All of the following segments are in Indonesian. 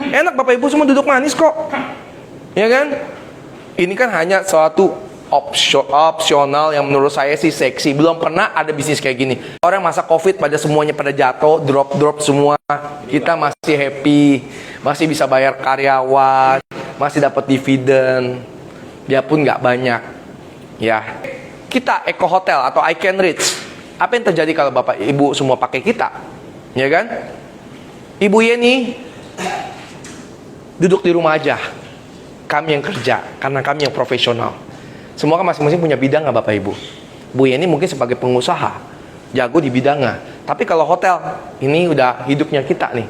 Enak Bapak Ibu semua duduk manis kok. Ya kan? Ini kan hanya suatu opsional yang menurut saya sih seksi. Belum pernah ada bisnis kayak gini. Orang masa COVID pada semuanya pada jatuh, drop semua. Kita masih happy, masih bisa bayar karyawan, masih dapat dividen. Dia pun nggak banyak. Ya, kita Eco Hotel atau I Can Reach. Apa yang terjadi kalau Bapak Ibu semua pakai kita? Ya kan? Ibu Yeni duduk di rumah aja. Kami yang kerja, karena kami yang profesional. Semua kan masing-masing punya bidang nggak Bapak Ibu? Bu Yeni mungkin sebagai pengusaha, jago di bidangnya. Tapi kalau hotel, ini udah hidupnya kita nih.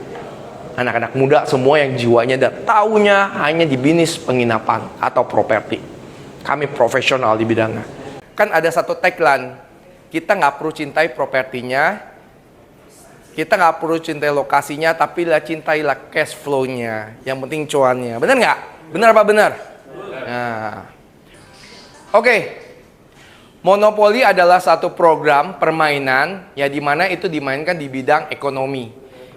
Anak-anak muda semua yang jiwanya dan taunya hanya di bisnis penginapan atau properti. Kami profesional di bidangnya. Kan ada satu tagline, kita nggak perlu cintai propertinya, kita nggak perlu cintai lokasinya, tapi cintailah cash flow-nya. Yang penting cuannya. Benar nggak? Benar apa benar? Nah. Oke. Monopoli adalah satu program permainan ya di mana itu dimainkan di bidang ekonomi.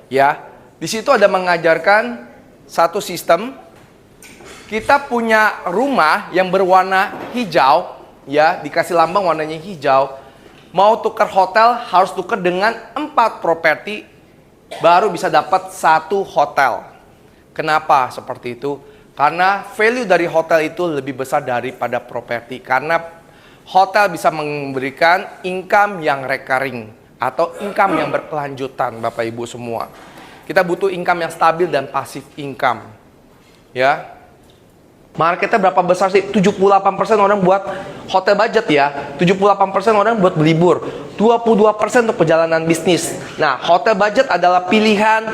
Ya. Di situ ada mengajarkan satu sistem. Kita punya rumah yang berwarna hijau, ya, dikasih lambang warnanya hijau. Mau tukar hotel harus tukar dengan 4 properti baru bisa dapat 1 hotel. Kenapa seperti itu? Karena value dari hotel itu lebih besar daripada properti. Karena hotel bisa memberikan income yang recurring atau income yang berkelanjutan, Bapak Ibu semua. Kita butuh income yang stabil dan passive income. Ya. Marketnya berapa besar sih? 78% orang buat hotel budget ya. 78% orang buat berlibur. 22% untuk perjalanan bisnis. Nah, hotel budget adalah pilihan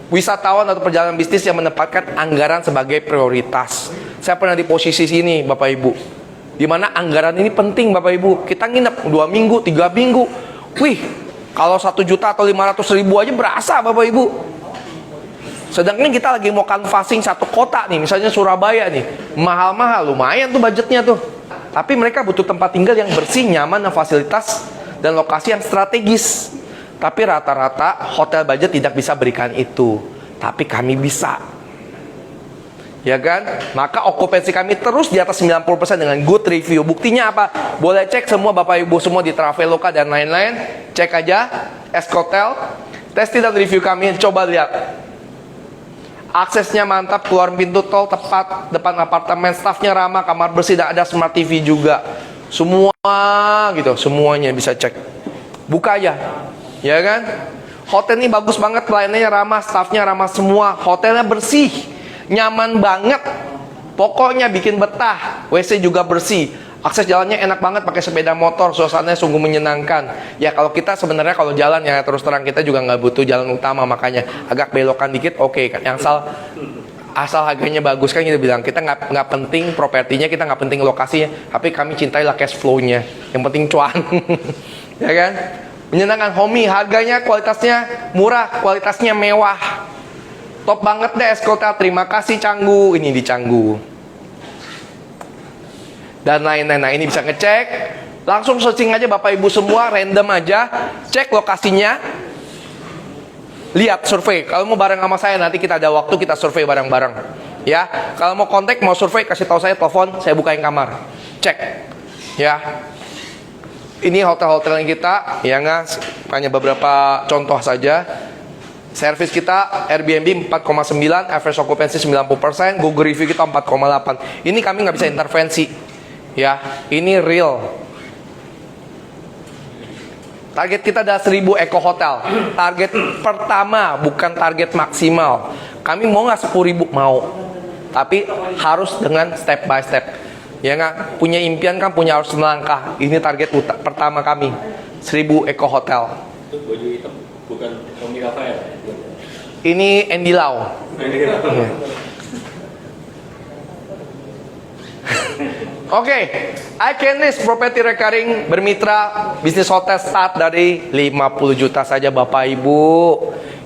wisatawan atau perjalanan bisnis yang menempatkan anggaran sebagai prioritas. Saya pernah di posisi sini, Bapak Ibu. Di mana anggaran ini penting, Bapak Ibu. Kita nginep 2 minggu, 3 minggu. Wih, kalau 1 juta atau 500.000 aja berasa, Bapak Ibu. Sedangkan kita lagi mau canvassing satu kota nih, misalnya Surabaya nih, mahal-mahal, lumayan tuh budgetnya tuh. Tapi mereka butuh tempat tinggal yang bersih, nyaman, dan fasilitas dan lokasi yang strategis. Tapi rata-rata hotel budget tidak bisa berikan itu. Tapi kami bisa. Ya kan? Maka okupansi kami terus di atas 90% dengan good review. Buktinya apa? Boleh cek semua Bapak Ibu semua di Traveloka dan lain-lain. Cek aja Escotel, testing dan review kami, coba lihat. Aksesnya mantap, keluar pintu tol tepat depan apartemen, stafnya ramah, kamar bersih, dan ada smart TV juga. Semua gitu, semuanya bisa cek. Buka aja, ya kan? Hotel ini bagus banget, pelayanannya ramah, stafnya ramah semua. Hotelnya bersih, nyaman banget. Pokoknya bikin betah. WC juga bersih. Akses jalannya enak banget pakai sepeda motor, suasananya sungguh menyenangkan. Ya kalau kita sebenarnya kalau jalan ya terus terang kita juga nggak butuh jalan utama, makanya agak belokan dikit oke kan. Yang asal harganya bagus kan kita bilang kita nggak penting propertinya, kita nggak penting lokasinya, tapi kami cintailah cash flow-nya. Yang penting cuan, ya kan? Menyenangkan, homey, harganya kualitasnya murah, kualitasnya mewah, top banget deh Escotel. Terima kasih Canggu, ini di Canggu. Dan lain-lain. Nah ini bisa ngecek. Langsung searching aja Bapak Ibu semua, random aja. Cek lokasinya. Lihat survei. Kalau mau bareng sama saya nanti kita ada waktu kita survei bareng-bareng. Ya. Kalau mau kontak, mau survei, kasih tahu saya, telepon, saya bukain kamar. Cek. Ya. Ini hotel-hotel yang kita, ya nggak? Hanya beberapa contoh saja. Servis kita Airbnb 4,9, average occupancy 90%, Google review kita 4,8. Ini kami nggak bisa intervensi. Ya, ini real. Target kita adalah 1000 Eco Hotel. Target pertama, bukan target maksimal. Kami mau nggak 10.000? Mau. Tapi harus dengan step by step. Ya nggak? Punya impian kan, punya harus melangkah. Ini target pertama kami, 1000 Eco Hotel. Itu baju hitam bukan Tommy Rafael. Ini Andy Lau. Oke, I Can List Property Recurring bermitra bisnis hotel start dari 50 juta saja Bapak Ibu.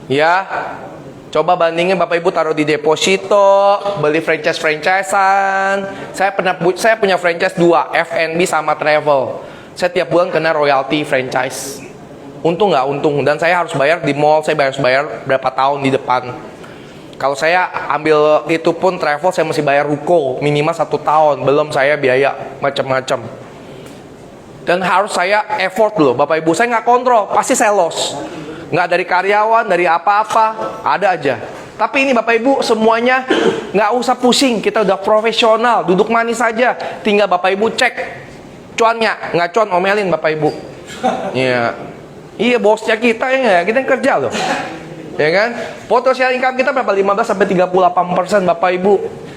Ya, coba bandingin Bapak Ibu taruh di deposito, beli franchise-franchisean. Saya punya franchise 2, F&B sama travel. Saya tiap bulan kena royalty franchise. Untung nggak untung? Dan saya harus bayar di mall, saya harus bayar berapa tahun di depan. Kalau saya ambil itu pun travel, saya mesti bayar ruko minimal 1 tahun, belum saya biaya macam-macam. Dan harus saya effort loh, Bapak Ibu. Saya nggak kontrol, pasti saya loss. Nggak dari karyawan, dari apa-apa, ada aja. Tapi ini Bapak Ibu semuanya nggak usah pusing, kita udah profesional, duduk manis saja. Tinggal Bapak Ibu cek cuannya, nggak cuan omelin Bapak Ibu. Iya, iya bosnya kita ya nggak, kita yang kerja loh, ya kan? Potensial income kita berapa? 15-38% Bapak Ibu.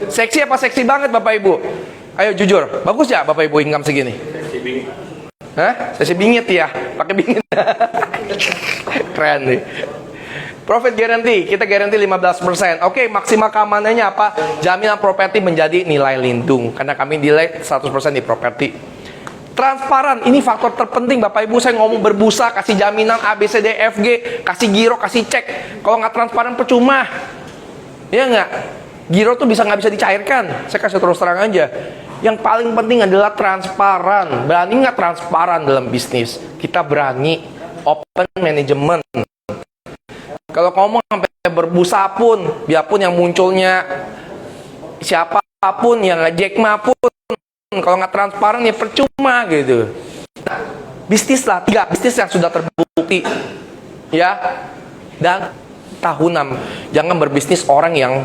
Seksi apa seksi banget Bapak Ibu? Ayo jujur, bagus ya Bapak Ibu income segini? Seksi bingit. Hah? Seksi bingit ya, pakai bingit. Keren nih. Profit guarantee, kita guarantee 15%. Oke, maksimal keamanannya apa? Jaminan properti menjadi nilai lindung. Karena kami nilai 100% di properti. Transparan, ini faktor terpenting Bapak Ibu. Saya ngomong berbusa, kasih jaminan A, B, C, D, F, G, kasih giro, kasih cek. Kalau nggak transparan percuma. Iya nggak? Giro tuh nggak bisa dicairkan. Saya kasih terus terang aja. Yang paling penting adalah transparan. Berani nggak transparan dalam bisnis? Kita berani open management. Kalau ngomong sampai berbusa pun, biarpun yang munculnya siapapun, yang Jack Ma pun, kalau nggak transparan ya percuma gitu. Bisnis lah, 3 bisnis yang sudah terbukti, ya. Dan tahunan, jangan berbisnis orang yang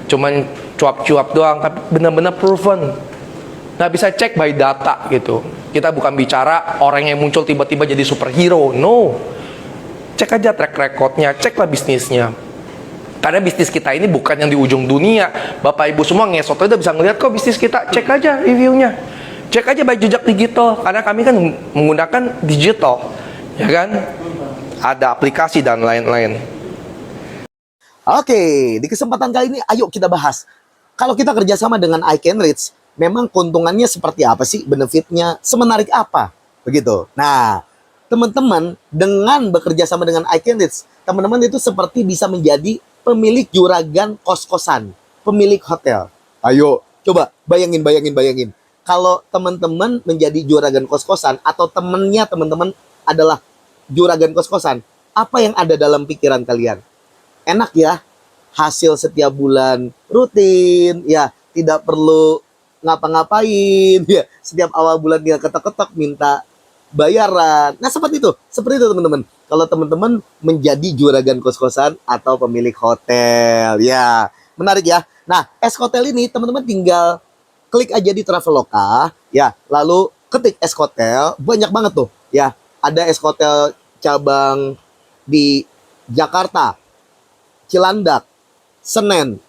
cuman cuap-cuap doang, tapi benar-benar proven. Nggak bisa cek by data gitu. Kita bukan bicara orang yang muncul tiba-tiba jadi superhero, no. Cek aja track recordnya, ceklah bisnisnya. Karena bisnis kita ini bukan yang di ujung dunia. Bapak Ibu semua ngesot aja bisa ngeliat kok bisnis kita. Cek aja reviewnya. Cek aja by jejak digital. Karena kami kan menggunakan digital, ya kan? Ada aplikasi dan lain-lain. Oke, di kesempatan kali ini ayo kita bahas. Kalau kita kerjasama dengan I Can Reach, memang keuntungannya seperti apa sih? Benefitnya semenarik apa? Begitu. Nah, teman-teman dengan bekerja sama dengan I Can Reach, teman-teman itu seperti bisa menjadi pemilik juragan kos-kosan, pemilik hotel. Ayo, coba bayangin. Kalau teman-teman menjadi juragan kos-kosan atau temennya teman-teman adalah juragan kos-kosan, apa yang ada dalam pikiran kalian? Enak ya, hasil setiap bulan rutin, ya tidak perlu ngapa-ngapain, ya setiap awal bulan dia ketok-ketok minta bayaran. Nah seperti itu teman-teman. Kalau teman-teman menjadi juragan kos-kosan atau pemilik hotel, ya menarik ya. Nah Eskotel ini teman-teman tinggal klik aja di Traveloka, ya lalu ketik Eskotel, banyak banget tuh, ya ada Eskotel cabang di Jakarta, Cilandak, Senen,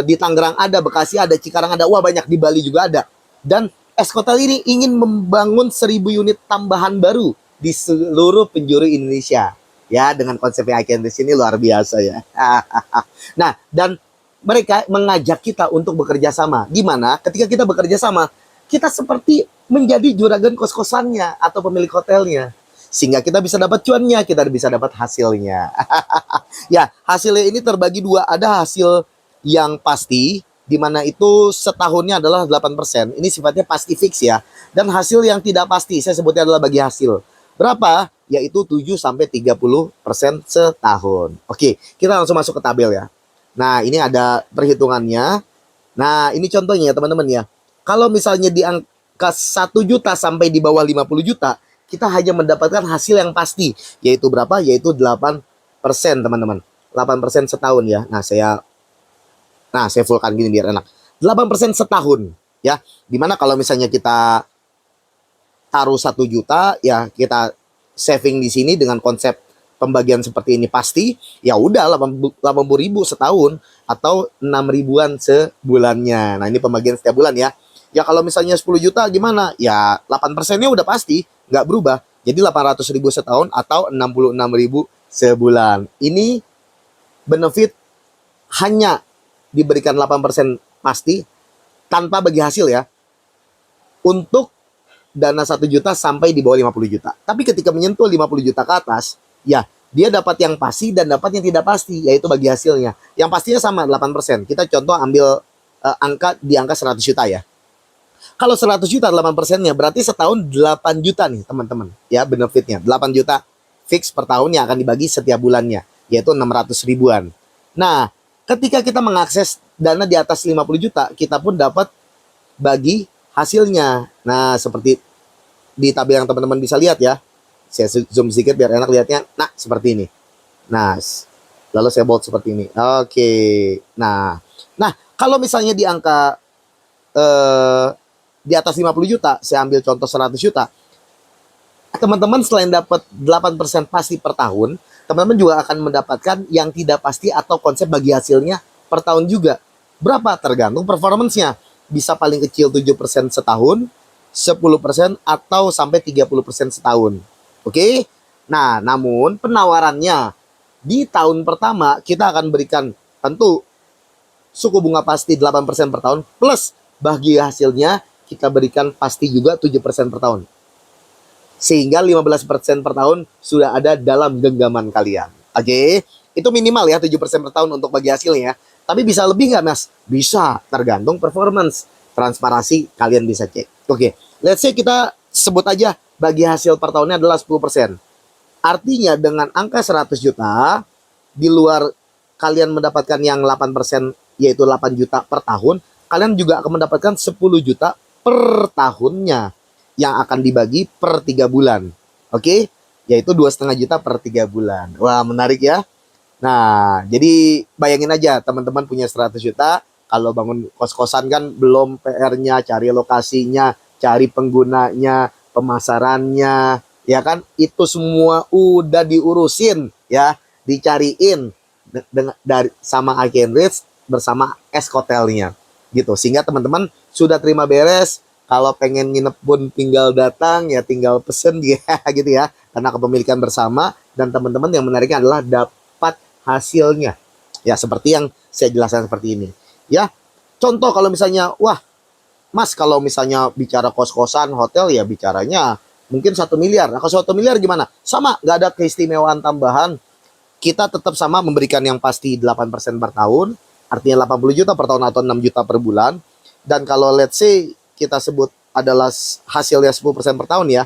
di Tangerang ada, Bekasi ada, Cikarang ada, wah banyak, di Bali juga ada. Dan Eskotel ini ingin membangun 1000 unit tambahan baru di seluruh penjuru Indonesia. Ya, dengan konsep I Can Reach ini luar biasa ya. Nah, dan mereka mengajak kita untuk bekerja sama. Di mana ketika kita bekerja sama, kita seperti menjadi juragan kos-kosannya atau pemilik hotelnya. Sehingga kita bisa dapat cuannya, kita bisa dapat hasilnya. Ya, hasilnya ini terbagi 2. Ada hasil yang pasti, di mana itu setahunnya adalah 8%. Ini sifatnya pasti fix ya. Dan hasil yang tidak pasti, saya sebutnya adalah bagi hasil. Berapa? Yaitu 7-30% setahun. Oke, kita langsung masuk ke tabel ya. Nah, ini ada perhitungannya. Nah, ini contohnya ya teman-teman ya. Kalau misalnya di angka 1 juta sampai di bawah 50 juta, kita hanya mendapatkan hasil yang pasti. Yaitu berapa? Yaitu 8% teman-teman. 8% setahun ya. Nah, saya fullkan gini biar enak. 8% setahun ya. Dimana kalau misalnya kita taruh 1 juta ya, kita saving di sini dengan konsep pembagian seperti ini pasti, ya udah 80.000 setahun atau 6 ribuan sebulannya. Nah, ini pembagian setiap bulan ya. Ya kalau misalnya 10 juta gimana? Ya 8%-nya udah pasti nggak berubah. Jadi 800.000 setahun atau 66.000 sebulan. Ini benefit hanya diberikan 8% pasti tanpa bagi hasil ya. Untuk dana 1 juta sampai di bawah 50 juta. Tapi ketika menyentuh 50 juta ke atas, ya dia dapat yang pasti dan dapat yang tidak pasti, yaitu bagi hasilnya. Yang pastinya sama 8%. Kita contoh ambil angka 100 juta ya. Kalau 100 juta 8%-nya berarti setahun 8 juta nih teman-teman. Ya benefitnya 8 juta fix per tahun yang akan dibagi setiap bulannya, yaitu 600 ribuan. Nah, ketika kita mengakses dana di atas 50 juta, kita pun dapat bagi hasilnya. Nah, seperti di tabel yang teman-teman bisa lihat ya. Saya zoom sedikit biar enak lihatnya. Nah, seperti ini. Nah, lalu saya bold seperti ini. Oke. Nah, kalau misalnya di angka di atas 50 juta, saya ambil contoh 100 juta. Teman-teman selain dapat 8% pasti per tahun, teman-teman juga akan mendapatkan yang tidak pasti atau konsep bagi hasilnya per tahun juga. Berapa? Tergantung performance-nya. Bisa paling kecil 7% setahun, 10% atau sampai 30% setahun. Oke? Nah, namun penawarannya di tahun pertama kita akan berikan tentu suku bunga pasti 8% per tahun plus bagi hasilnya kita berikan pasti juga 7% per tahun. Sehingga 15% per tahun sudah ada dalam genggaman kalian. Oke? Itu minimal ya 7% per tahun untuk bagi hasilnya. Tapi bisa lebih nggak, Mas? Bisa, tergantung performance. Transparansi kalian bisa cek. Oke, let's say kita sebut aja bagi hasil per tahunnya adalah 10%. Artinya dengan angka 100 juta, di luar kalian mendapatkan yang 8%, yaitu 8 juta per tahun, kalian juga akan mendapatkan 10 juta per tahunnya yang akan dibagi per 3 bulan. Oke? Yaitu 2,5 juta per 3 bulan. Wah, menarik ya. Nah, jadi bayangin aja teman-teman punya 100 juta, kalau bangun kos-kosan kan belum PR-nya, cari lokasinya, cari penggunanya, pemasarannya, ya kan? Itu semua udah diurusin ya, dicariin dari sama Ikenrich bersama Eskotelnya gitu. Sehingga teman-teman sudah terima beres. Kalau pengen nginep pun tinggal datang ya, tinggal pesen ya gitu ya. Karena kepemilikan bersama dan teman-teman yang menariknya adalah dapat hasilnya. Ya seperti yang saya jelaskan seperti ini. Ya, contoh kalau misalnya, wah Mas kalau misalnya bicara kos-kosan, hotel ya bicaranya mungkin 1 miliar. Nah kalau 1 miliar gimana? Sama, nggak ada keistimewaan tambahan. Kita tetap sama memberikan yang pasti 8% per tahun. Artinya 80 juta per tahun atau 6 juta per bulan. Dan kalau let's say kita sebut adalah hasilnya 10% per tahun ya.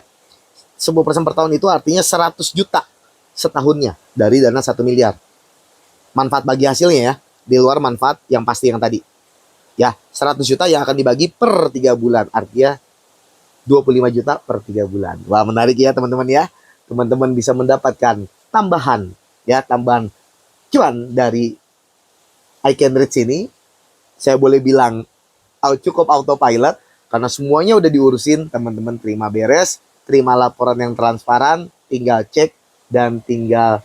10% per tahun itu artinya 100 juta setahunnya dari dana 1 miliar. Manfaat bagi hasilnya ya, di luar manfaat yang pasti yang tadi. Ya, 100 juta yang akan dibagi per 3 bulan. Artinya 25 juta per 3 bulan. Wah, menarik ya teman-teman ya. Teman-teman bisa mendapatkan tambahan ya, tambahan cuan dari Ikenrich ini. Saya boleh bilang cukup autopilot karena semuanya udah diurusin, teman-teman terima beres, terima laporan yang transparan, tinggal cek dan tinggal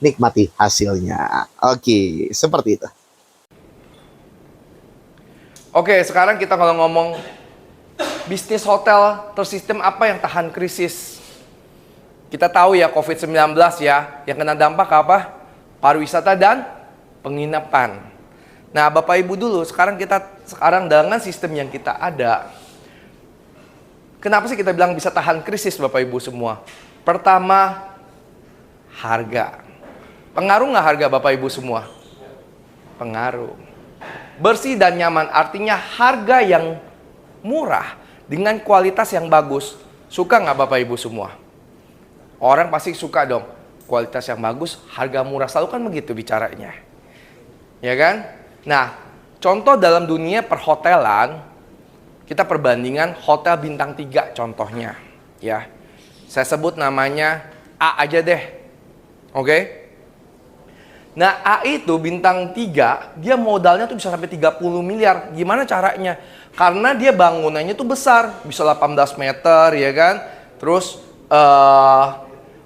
nikmati hasilnya. Oke, seperti itu. Oke, sekarang kita kalau ngomong bisnis hotel tersistem apa yang tahan krisis. Kita tahu ya COVID-19 ya, yang kena dampak apa? Pariwisata dan penginapan. Nah, Bapak Ibu dulu, sekarang dengan sistem yang kita ada, kenapa sih kita bilang bisa tahan krisis Bapak Ibu semua? Pertama, harga. Pengaruh nggak harga Bapak Ibu semua? Pengaruh. Bersih dan nyaman, artinya harga yang murah dengan kualitas yang bagus. Suka nggak Bapak Ibu semua? Orang pasti suka dong. Kualitas yang bagus, harga murah, selalu kan begitu bicaranya. Ya kan? Nah, contoh dalam dunia perhotelan, kita perbandingan hotel bintang 3 contohnya. Ya, saya sebut namanya A aja deh. Oke? Nah, A itu bintang 3, dia modalnya tuh bisa sampai 30 miliar. Gimana caranya? Karena dia bangunannya tuh besar, bisa 18 meter ya kan. Terus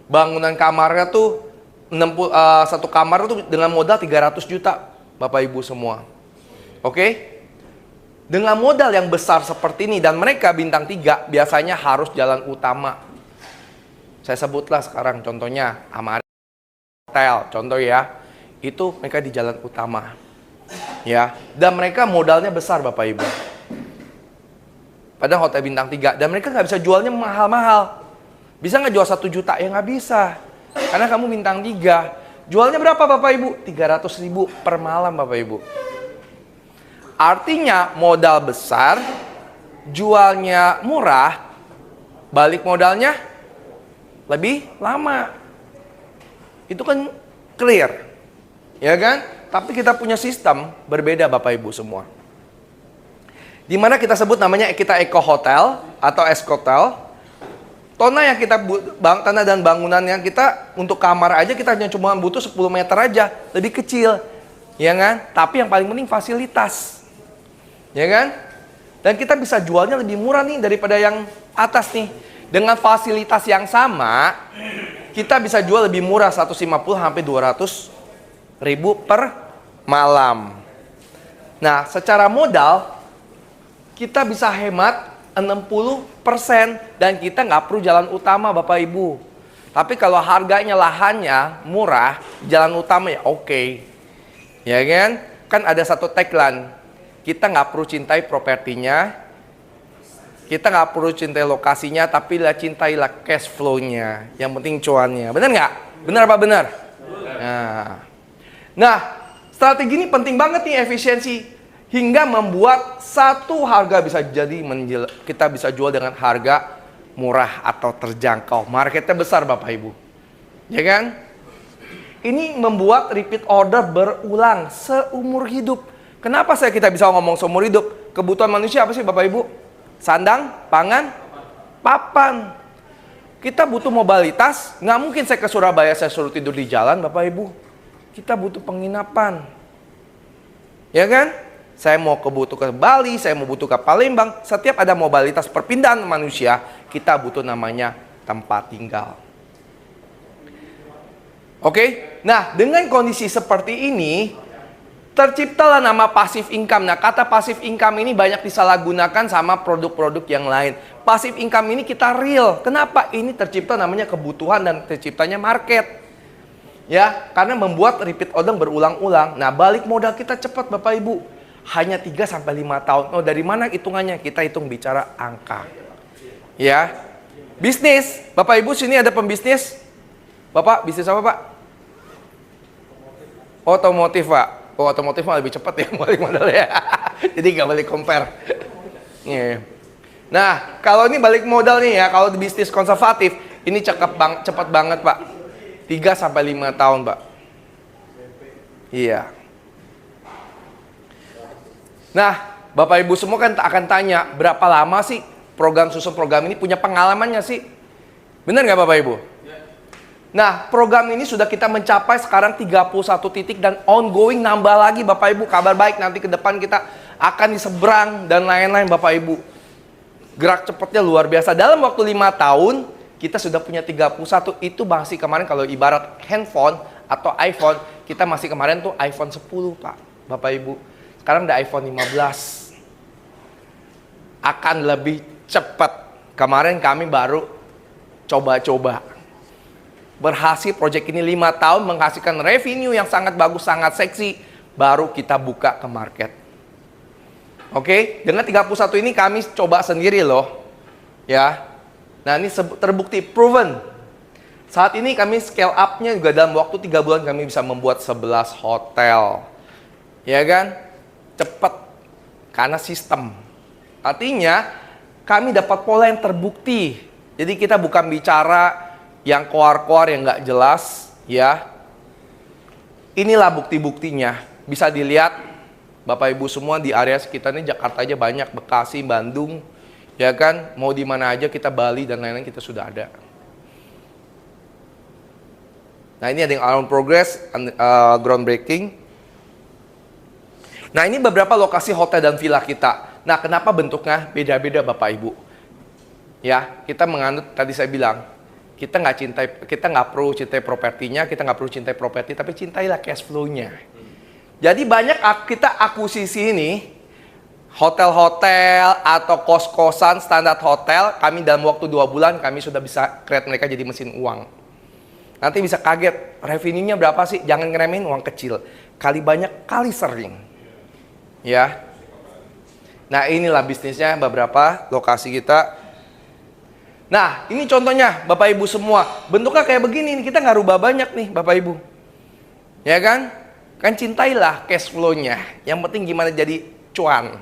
bangunan kamarnya tuh 60, satu kamar tuh dengan modal 300 juta. Bapak Ibu semua. Oke? Dengan modal yang besar seperti ini dan mereka bintang 3 biasanya harus jalan utama. Saya sebutlah sekarang contohnya Amara Hotel, contoh ya. Itu mereka di jalan utama. Ya, dan mereka modalnya besar Bapak Ibu. Padahal hotel bintang 3 dan mereka nggak bisa jualnya mahal-mahal. Bisa nggak jual 1 juta? Ya nggak bisa. Karena kamu bintang 3. Jualnya berapa Bapak Ibu? 300.000 per malam Bapak Ibu. Artinya modal besar, jualnya murah, balik modalnya lebih lama. Itu kan clear. Ya kan? Tapi kita punya sistem berbeda Bapak Ibu semua. Di mana kita sebut namanya kita Eco Hotel atau Eskotel. Tanah yang kita tanah dan bangunan yang kita untuk kamar aja kita hanya cuma butuh 10 meter aja, lebih kecil. Ya kan? Tapi yang paling penting fasilitas. Ya kan? Dan kita bisa jualnya lebih murah nih daripada yang atas nih. Dengan fasilitas yang sama, kita bisa jual lebih murah 150 sampai 200 ribu per malam. Nah, secara modal kita bisa hemat 60% dan kita nggak perlu jalan utama Bapak Ibu. Tapi kalau harganya lahannya murah, jalan utama ya oke. Ya kan? Kan ada satu tagline, kita nggak perlu cintai propertinya, kita nggak perlu cintai lokasinya, tapi lah cintailah cash flow-nya. Yang penting cuannya. Benar nggak? Benar apa benar? Nah, strategi ini penting banget nih efisiensi. Hingga membuat satu harga bisa jadi kita bisa jual dengan harga murah atau terjangkau. Marketnya besar Bapak Ibu. Ya kan? Ini membuat repeat order berulang seumur hidup. Kenapa kita bisa ngomong seumur hidup? Kebutuhan manusia apa sih Bapak Ibu? Sandang, pangan, papan. Kita butuh mobilitas. Nggak mungkin saya ke Surabaya saya suruh tidur di jalan Bapak Ibu. Kita butuh penginapan. Ya kan? Saya mau butuh ke Bali, saya mau butuh ke Palembang. Setiap ada mobilitas perpindahan manusia, kita butuh namanya tempat tinggal. Oke? Nah, dengan kondisi seperti ini, terciptalah nama passive income. Nah, kata passive income ini banyak disalahgunakan sama produk-produk yang lain. Passive income ini kita real. Kenapa? Ini tercipta namanya kebutuhan dan terciptanya market. Ya, karena membuat repeat order berulang-ulang. Nah, balik modal kita cepat Bapak Ibu. Hanya 3-5 tahun. Oh, dari mana hitungannya? Kita hitung bicara angka. Ya. Bisnis. Bapak Ibu sini ada pembisnis? Bapak, bisnis apa Pak? Otomotif Pak. Oh, otomotif mah lebih cepat ya balik modalnya. Jadi nggak balik compare. Nah, kalau ini balik modal nih ya, kalau di bisnis konservatif, ini cepat banget Pak. 3-5 tahun Pak. Iya. Nah, Bapak Ibu semua kan akan tanya, berapa lama sih susun program ini punya pengalamannya sih? Benar nggak Bapak Ibu? Nah, program ini sudah kita mencapai sekarang 31 titik dan ongoing nambah lagi Bapak Ibu. Kabar baik nanti ke depan kita akan diseberang dan lain-lain Bapak Ibu. Gerak cepatnya luar biasa. Dalam waktu 5 tahun, kita sudah punya 31. Itu masih kemarin kalau ibarat handphone atau iPhone, kita masih kemarin tuh iPhone 10 Pak, Bapak Ibu. Sekarang ada iPhone 15. Akan lebih cepat. Kemarin kami baru coba-coba. Berhasil proyek ini 5 tahun menghasilkan revenue yang sangat bagus, sangat seksi. Baru kita buka ke market. Oke, dengan 31 ini kami coba sendiri loh. Ya. Nah, ini terbukti, proven. Saat ini kami scale up-nya juga dalam waktu 3 bulan kami bisa membuat 11 hotel. Ya kan? Cepat karena sistem. Artinya kami dapat pola yang terbukti. Jadi kita bukan bicara yang koar-koar yang nggak jelas, ya. Inilah bukti-buktinya. Bisa dilihat Bapak Ibu semua di area sekitar ini, Jakarta aja banyak, Bekasi, Bandung, ya kan. Mau di mana aja kita, Bali dan lain-lain kita sudah ada. Nah, ini ada yang on progress, groundbreaking. Nah, ini beberapa lokasi hotel dan villa kita. Nah, kenapa bentuknya beda-beda Bapak Ibu? Ya, kita menganut tadi saya bilang, kita nggak perlu cintai propertinya, kita nggak perlu cintai properti, tapi cintailah cash flow-nya. Jadi banyak kita akuisisi ini, hotel-hotel atau kos-kosan standar hotel, kami dalam waktu 2 bulan kami sudah bisa create mereka jadi mesin uang. Nanti bisa kaget, revenue-nya berapa sih? Jangan ngeremehin uang kecil. Kali banyak, kali sering. Ya. Nah, inilah bisnisnya beberapa lokasi kita. Nah, ini contohnya Bapak Ibu semua. Bentuknya kayak begini, kita nggak rubah banyak nih Bapak Ibu. Ya kan? Kan cintailah cash flow-nya. Yang penting gimana jadi cuan.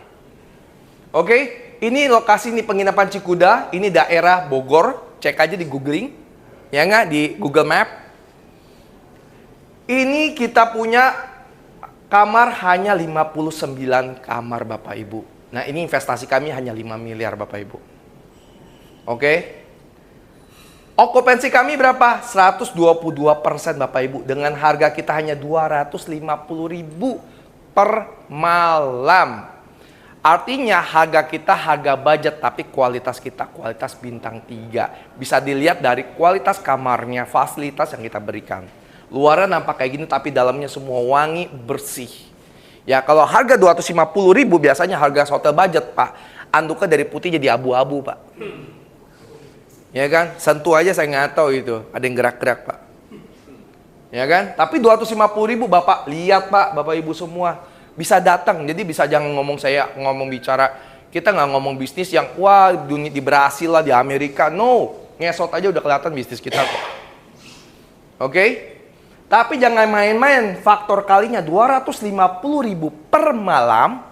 Oke, ini lokasi ini penginapan Cikuda. Ini daerah Bogor. Cek aja di googling. Ya nggak? Di Google Map. Ini kita punya Kamar hanya 59 kamar Bapak Ibu. Nah ini investasi kami hanya 5 miliar Bapak Ibu. Oke. Okupansi kami berapa? 122% Bapak Ibu. Dengan harga kita hanya 250.000 per malam. Artinya harga kita harga budget, tapi kualitas kita kualitas bintang 3. Bisa dilihat dari kualitas kamarnya, fasilitas yang kita berikan. Luarnya nampak kayak gini, tapi dalamnya semua wangi, bersih. Ya kalau harga 250.000 biasanya harga hotel budget Pak. Anduknya dari putih jadi abu-abu Pak. Ya kan? Sentuh aja saya nggak tahu itu. Ada yang gerak-gerak Pak. Ya kan? Tapi 250.000 Bapak lihat Pak, Bapak Ibu semua. Bisa datang, jadi bisa jangan ngomong bicara. Kita nggak ngomong bisnis yang wah dunia di Brasil lah, di Amerika. No, ngesot aja udah kelihatan bisnis kita kok. Oke? Tapi jangan main-main, faktor kalinya 250.000 per malam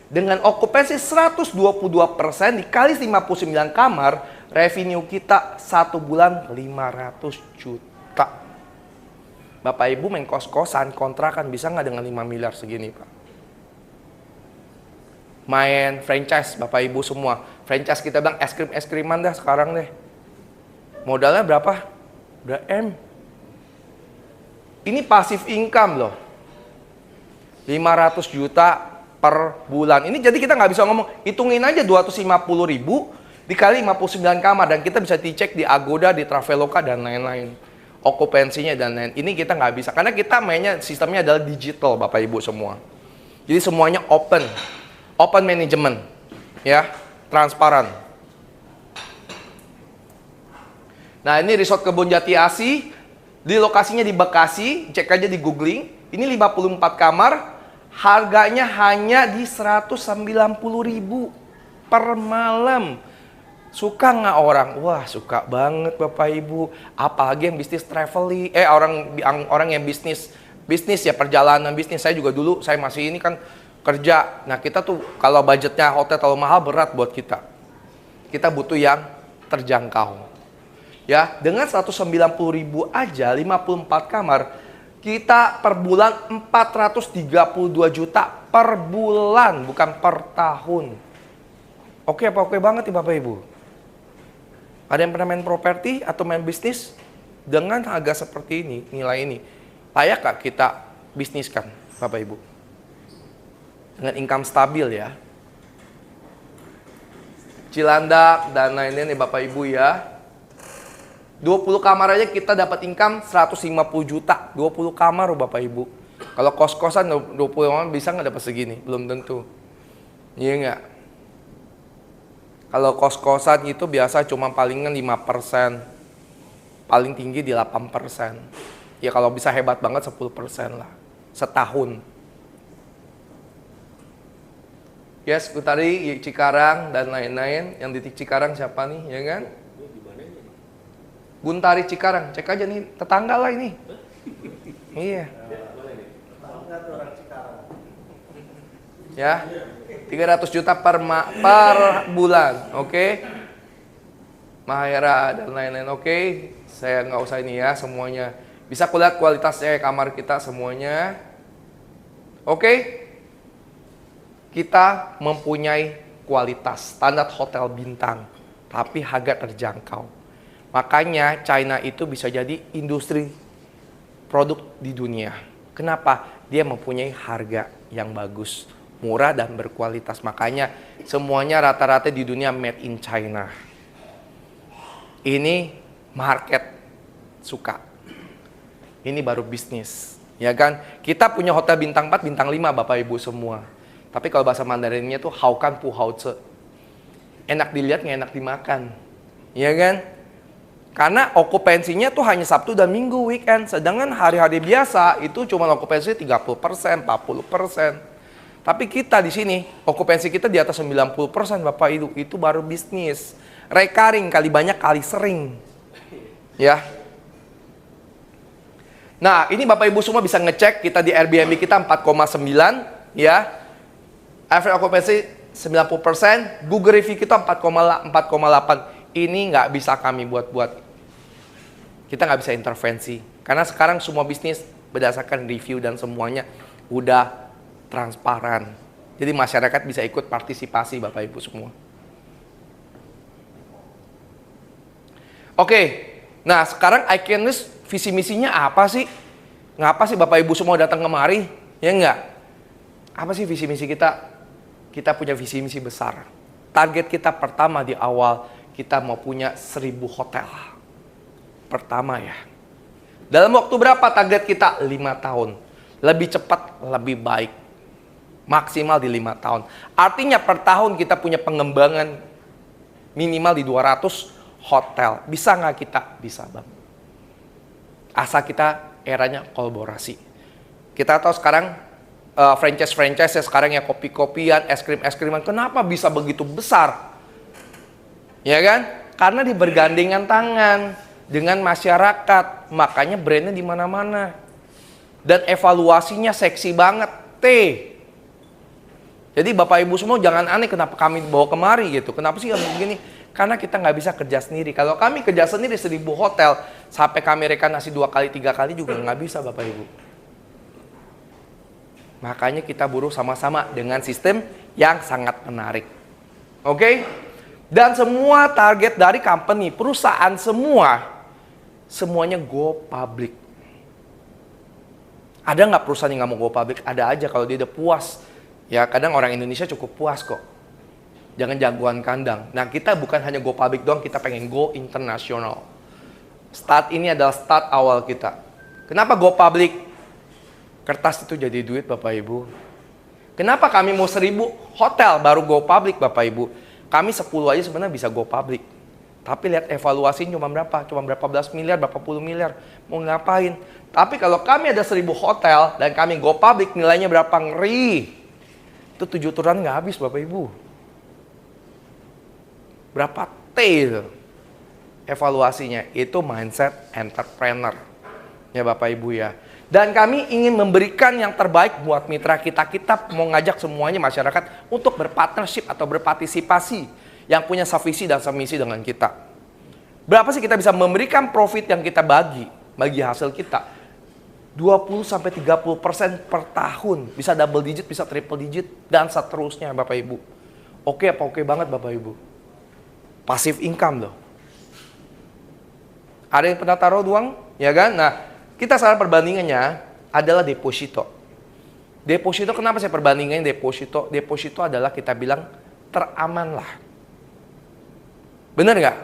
dengan okupansi 122% dikali 59 kamar, revenue kita 1 bulan 500 juta. Bapak Ibu main kos-kosan, kontrakan bisa nggak dengan 5 miliar segini Pak? Main franchise Bapak Ibu semua. Franchise kita bilang es kriman dah sekarang deh. Modalnya berapa? Berapa M? Ini pasif income loh. 500 juta per bulan. Ini jadi kita nggak bisa ngomong, hitungin aja 250.000 dikali 59 kamar. Dan kita bisa dicek di Agoda, di Traveloka, dan lain-lain. Okupansinya dan lain. Ini kita nggak bisa. Karena kita mainnya, sistemnya adalah digital Bapak Ibu semua. Jadi semuanya open. Open management. Ya, transparan. Nah ini resort Kebun Jati Asih. Di lokasinya di Bekasi, cek aja di googling. Ini 54 kamar, harganya hanya di 190.000 per malam. Suka nggak orang? Wah suka banget Bapak Ibu. Apalagi yang bisnis traveling, orang yang bisnis ya perjalanan bisnis. Saya juga dulu, saya masih ini kan kerja. Nah kita tuh kalau budgetnya hotel terlalu mahal berat buat kita. Kita butuh yang terjangkau. Ya, dengan 190.000 aja 54 kamar, kita per bulan 432 juta per bulan, bukan per tahun. Oke apa oke banget nih Bapak Ibu? Ada yang pernah main properti atau main bisnis dengan harga seperti ini, nilai ini? Layak gak kita bisniskan Bapak Ibu? Dengan income stabil ya. Cilandak dan lain-lain nih Bapak Ibu ya. 20 kamar aja kita dapat income 150 juta. 20 kamar Bapak Ibu. Kalau kos-kosan 20 kamar bisa nggak dapat segini? Belum tentu. Iya nggak? Kalau kos-kosan itu biasa cuma palingan 5%. Paling tinggi di 8%. Ya kalau bisa hebat banget 10% lah. Setahun. Yes, Utari, Cikarang, dan lain-lain. Yang di Cikarang siapa nih? Ya kan? Guntari Cikarang, cek aja nih, tetangga lah ini. Iya. Ya, 300 juta per bulan, oke? Mahera dan lain-lain, oke? Saya nggak usah ini ya, semuanya. Bisa kulihat kualitasnya kamar kita semuanya. Oke? Kita mempunyai kualitas, standar hotel bintang, tapi harga terjangkau. Makanya China itu bisa jadi industri produk di dunia. Kenapa? Dia mempunyai harga yang bagus, murah dan berkualitas. Makanya semuanya rata-rata di dunia made in China. Ini market suka. Ini baru bisnis, ya kan? Kita punya hotel bintang 4, bintang 5 Bapak Ibu semua. Tapi kalau bahasa Mandarinnya tuh haukan pu hauce. Enak dilihat, nggak enak dimakan. Ya kan? Karena okupansinya tuh hanya Sabtu dan Minggu weekend. Sedangkan hari-hari biasa itu cuma okupansi 30%, 40%. Tapi kita di sini, okupansi kita di atas 90% Bapak Ibu. Itu baru bisnis. Recurring, kali banyak, kali sering. Ya. Nah, ini Bapak Ibu semua bisa ngecek. Kita di Airbnb kita 4,9. Ya. Average okupansi 90%. Google review kita 4,8. Ini nggak bisa kami buat-buat. Kita nggak bisa intervensi. Karena sekarang semua bisnis berdasarkan review dan semuanya udah transparan. Jadi masyarakat bisa ikut partisipasi Bapak Ibu semua. Oke, nah sekarang iCanList visi misinya apa sih? Ngapa sih Bapak Ibu semua datang kemari? Ya enggak? Apa sih visi misi kita? Kita punya visi misi besar. Target kita pertama di awal, kita mau punya 1000 hotel. Pertama ya. Dalam waktu berapa target kita? 5 tahun. Lebih cepat, lebih baik. Maksimal di 5 tahun. Artinya per tahun kita punya pengembangan minimal di 200 hotel. Bisa nggak kita? Bisa Bang. Asal kita eranya kolaborasi. Kita tahu sekarang franchise ya sekarang ya, kopi-kopian, es krim-es-kriman. Kenapa bisa begitu besar? Ya kan? Karena bergandengan tangan dengan masyarakat. Makanya brandnya di mana-mana. Dan evaluasinya seksi banget. Jadi Bapak Ibu semua jangan aneh kenapa kami bawa kemari gitu. Kenapa sih begini? Karena kita nggak bisa kerja sendiri. Kalau kami kerja sendiri 1000 hotel, sampai kami rekanasi 2 kali, 3 kali juga nggak bisa Bapak Ibu. Makanya kita buruh sama-sama dengan sistem yang sangat menarik. Oke? Dan semua target dari company, perusahaan semuanya go public. Ada nggak perusahaan yang nggak mau go public? Ada aja kalau dia udah puas. Ya kadang orang Indonesia cukup puas kok. Jangan jagoan kandang. Nah kita bukan hanya go public doang, kita pengen go internasional. Start ini adalah start awal kita. Kenapa go public? Kertas itu jadi duit Bapak Ibu. Kenapa kami mau 1000 hotel baru go public Bapak Ibu? Kami 10 aja sebenarnya bisa go public. Tapi lihat evaluasinya cuma berapa? Cuma berapa belas miliar, berapa puluh miliar. Mau ngapain? Tapi kalau kami ada 1000 hotel dan kami go public nilainya berapa? Ngeri. Itu 7 turunan nggak habis Bapak Ibu. Berapa T itu? Evaluasinya itu mindset entrepreneur. Ya Bapak Ibu ya. Dan kami ingin memberikan yang terbaik buat mitra kita. Kita mau ngajak semuanya masyarakat untuk berpartnership atau berpartisipasi yang punya sevisi dan semisi dengan kita. Berapa sih kita bisa memberikan profit yang kita bagi hasil kita? 20-30% per tahun. Bisa double digit, bisa triple digit dan seterusnya Bapak Ibu. Oke apa oke banget Bapak Ibu? Passive income loh. Ada yang pernah taruh uang? Ya kan? Nah, kita salah perbandingannya adalah deposito. Deposito kenapa saya perbandingannya deposito? Deposito adalah kita bilang teraman lah. Bener nggak?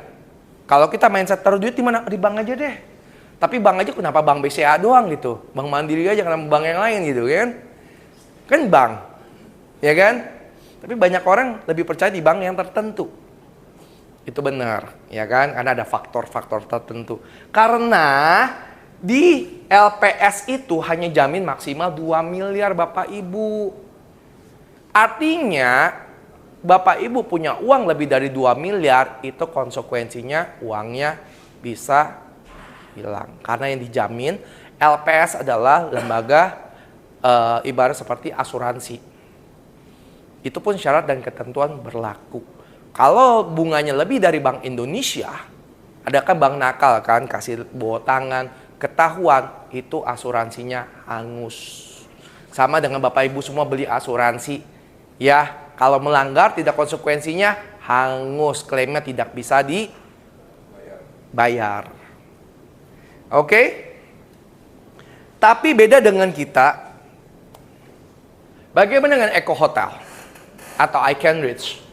Kalau kita mindset taruh duit di mana? Di bank aja deh. Tapi bank aja kenapa bank BCA doang gitu? Bank Mandiri aja kenapa bank yang lain gitu kan? Kan bank. Ya kan? Tapi banyak orang lebih percaya di bank yang tertentu. Itu benar, ya kan? Karena ada faktor-faktor tertentu. Karena di LPS itu hanya jamin maksimal 2 miliar Bapak Ibu. Artinya Bapak Ibu punya uang lebih dari 2 miliar, itu konsekuensinya uangnya bisa hilang. Karena yang dijamin LPS adalah lembaga ibarat seperti asuransi. Itu pun syarat dan ketentuan berlaku. Kalau bunganya lebih dari Bank Indonesia, ada kan bank nakal kan, kasih bawa tangan, ketahuan, itu asuransinya hangus. Sama dengan Bapak Ibu semua beli asuransi. Ya, kalau melanggar tidak konsekuensinya hangus, klaimnya tidak bisa dibayar. Oke? Tapi beda dengan kita. Bagaimana dengan Eco Hotel atau iCanRich?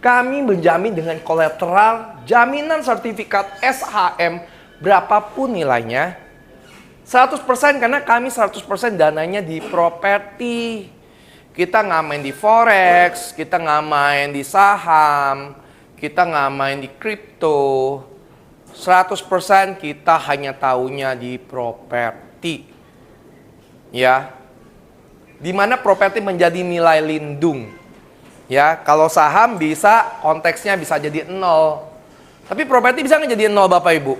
Kami menjamin dengan kolateral, jaminan sertifikat SHM, berapapun nilainya, 100% karena kami 100% dananya di properti. Kita nggak main di forex, kita nggak main di saham, kita nggak main di kripto. 100% kita hanya tahunya di properti. Ya. Di mana properti menjadi nilai lindung. Ya, kalau saham bisa konteksnya bisa jadi 0. Tapi properti bisa nggak jadi 0 Bapak Ibu?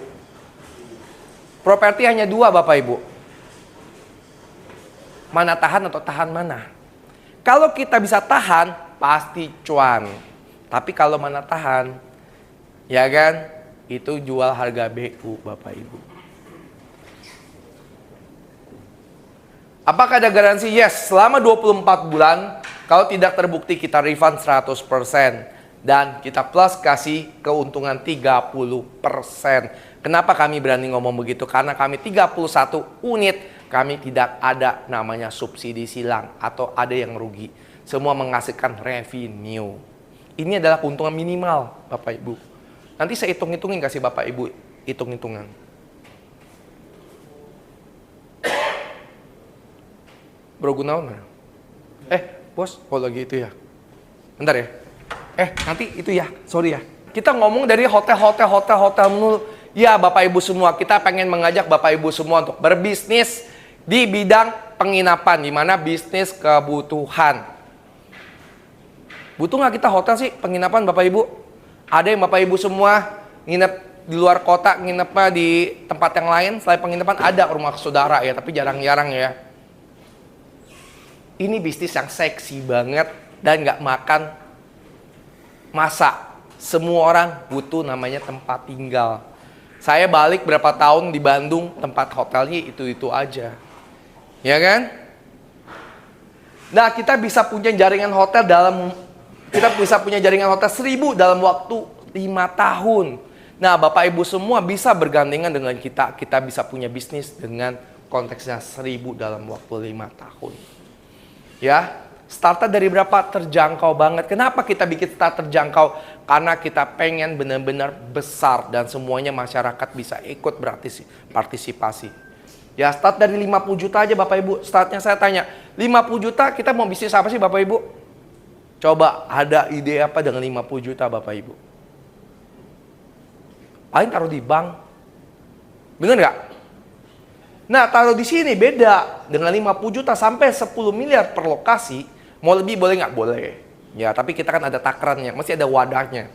Properti hanya 2 Bapak Ibu. Mana tahan atau tahan mana? Kalau kita bisa tahan, pasti cuan. Tapi kalau mana tahan, ya kan? Itu jual harga BU Bapak Ibu. Apakah ada garansi? Yes, selama 24 bulan, kalau tidak terbukti kita refund 100%. Dan kita plus kasih keuntungan 30%. Kenapa kami berani ngomong begitu? Karena kami 31 unit, kami tidak ada namanya subsidi silang atau ada yang rugi. Semua menghasilkan revenue. Ini adalah keuntungan minimal, Bapak Ibu. Nanti saya hitung-hitungin, kasih Bapak Ibu hitung-hitungan. Bro Gunawan mana? Bos, kalau lagi itu ya. Bentar ya. Nanti itu ya, sorry ya. Kita ngomong dari hotel mulu. Ya, Bapak Ibu semua, kita pengen mengajak Bapak Ibu semua untuk berbisnis di bidang penginapan, di mana bisnis kebutuhan. Butuh nggak kita hotel sih, penginapan Bapak Ibu? Ada yang Bapak Ibu semua nginep di luar kota, nginepnya di tempat yang lain, selain penginapan ada rumah saudara ya, tapi jarang-jarang ya. Ini bisnis yang seksi banget dan nggak makan masa. Semua orang butuh namanya tempat tinggal. Saya balik berapa tahun di Bandung, tempat hotelnya itu-itu aja. Ya kan? Nah, kita bisa punya jaringan hotel 1.000 dalam waktu 5 tahun. Nah, Bapak Ibu semua bisa bergandengan dengan kita. Kita bisa punya bisnis dengan konteksnya 1.000 dalam waktu 5 tahun. Ya, startnya dari berapa? Terjangkau banget. Kenapa kita bikin start terjangkau? Karena kita pengen benar-benar besar dan semuanya masyarakat bisa ikut berpartisipasi. Ya, start dari 50 juta aja Bapak Ibu. Startnya saya tanya, 50 juta kita mau bisnis apa sih Bapak Ibu? Coba ada ide apa dengan 50 juta Bapak Ibu? Paling taruh di bank. Bener nggak? Nah, taruh di sini beda. Dengan 50 juta sampai 10 miliar per lokasi, mau lebih boleh nggak? Boleh. Ya, tapi kita kan ada takarannya, masih ada wadahnya.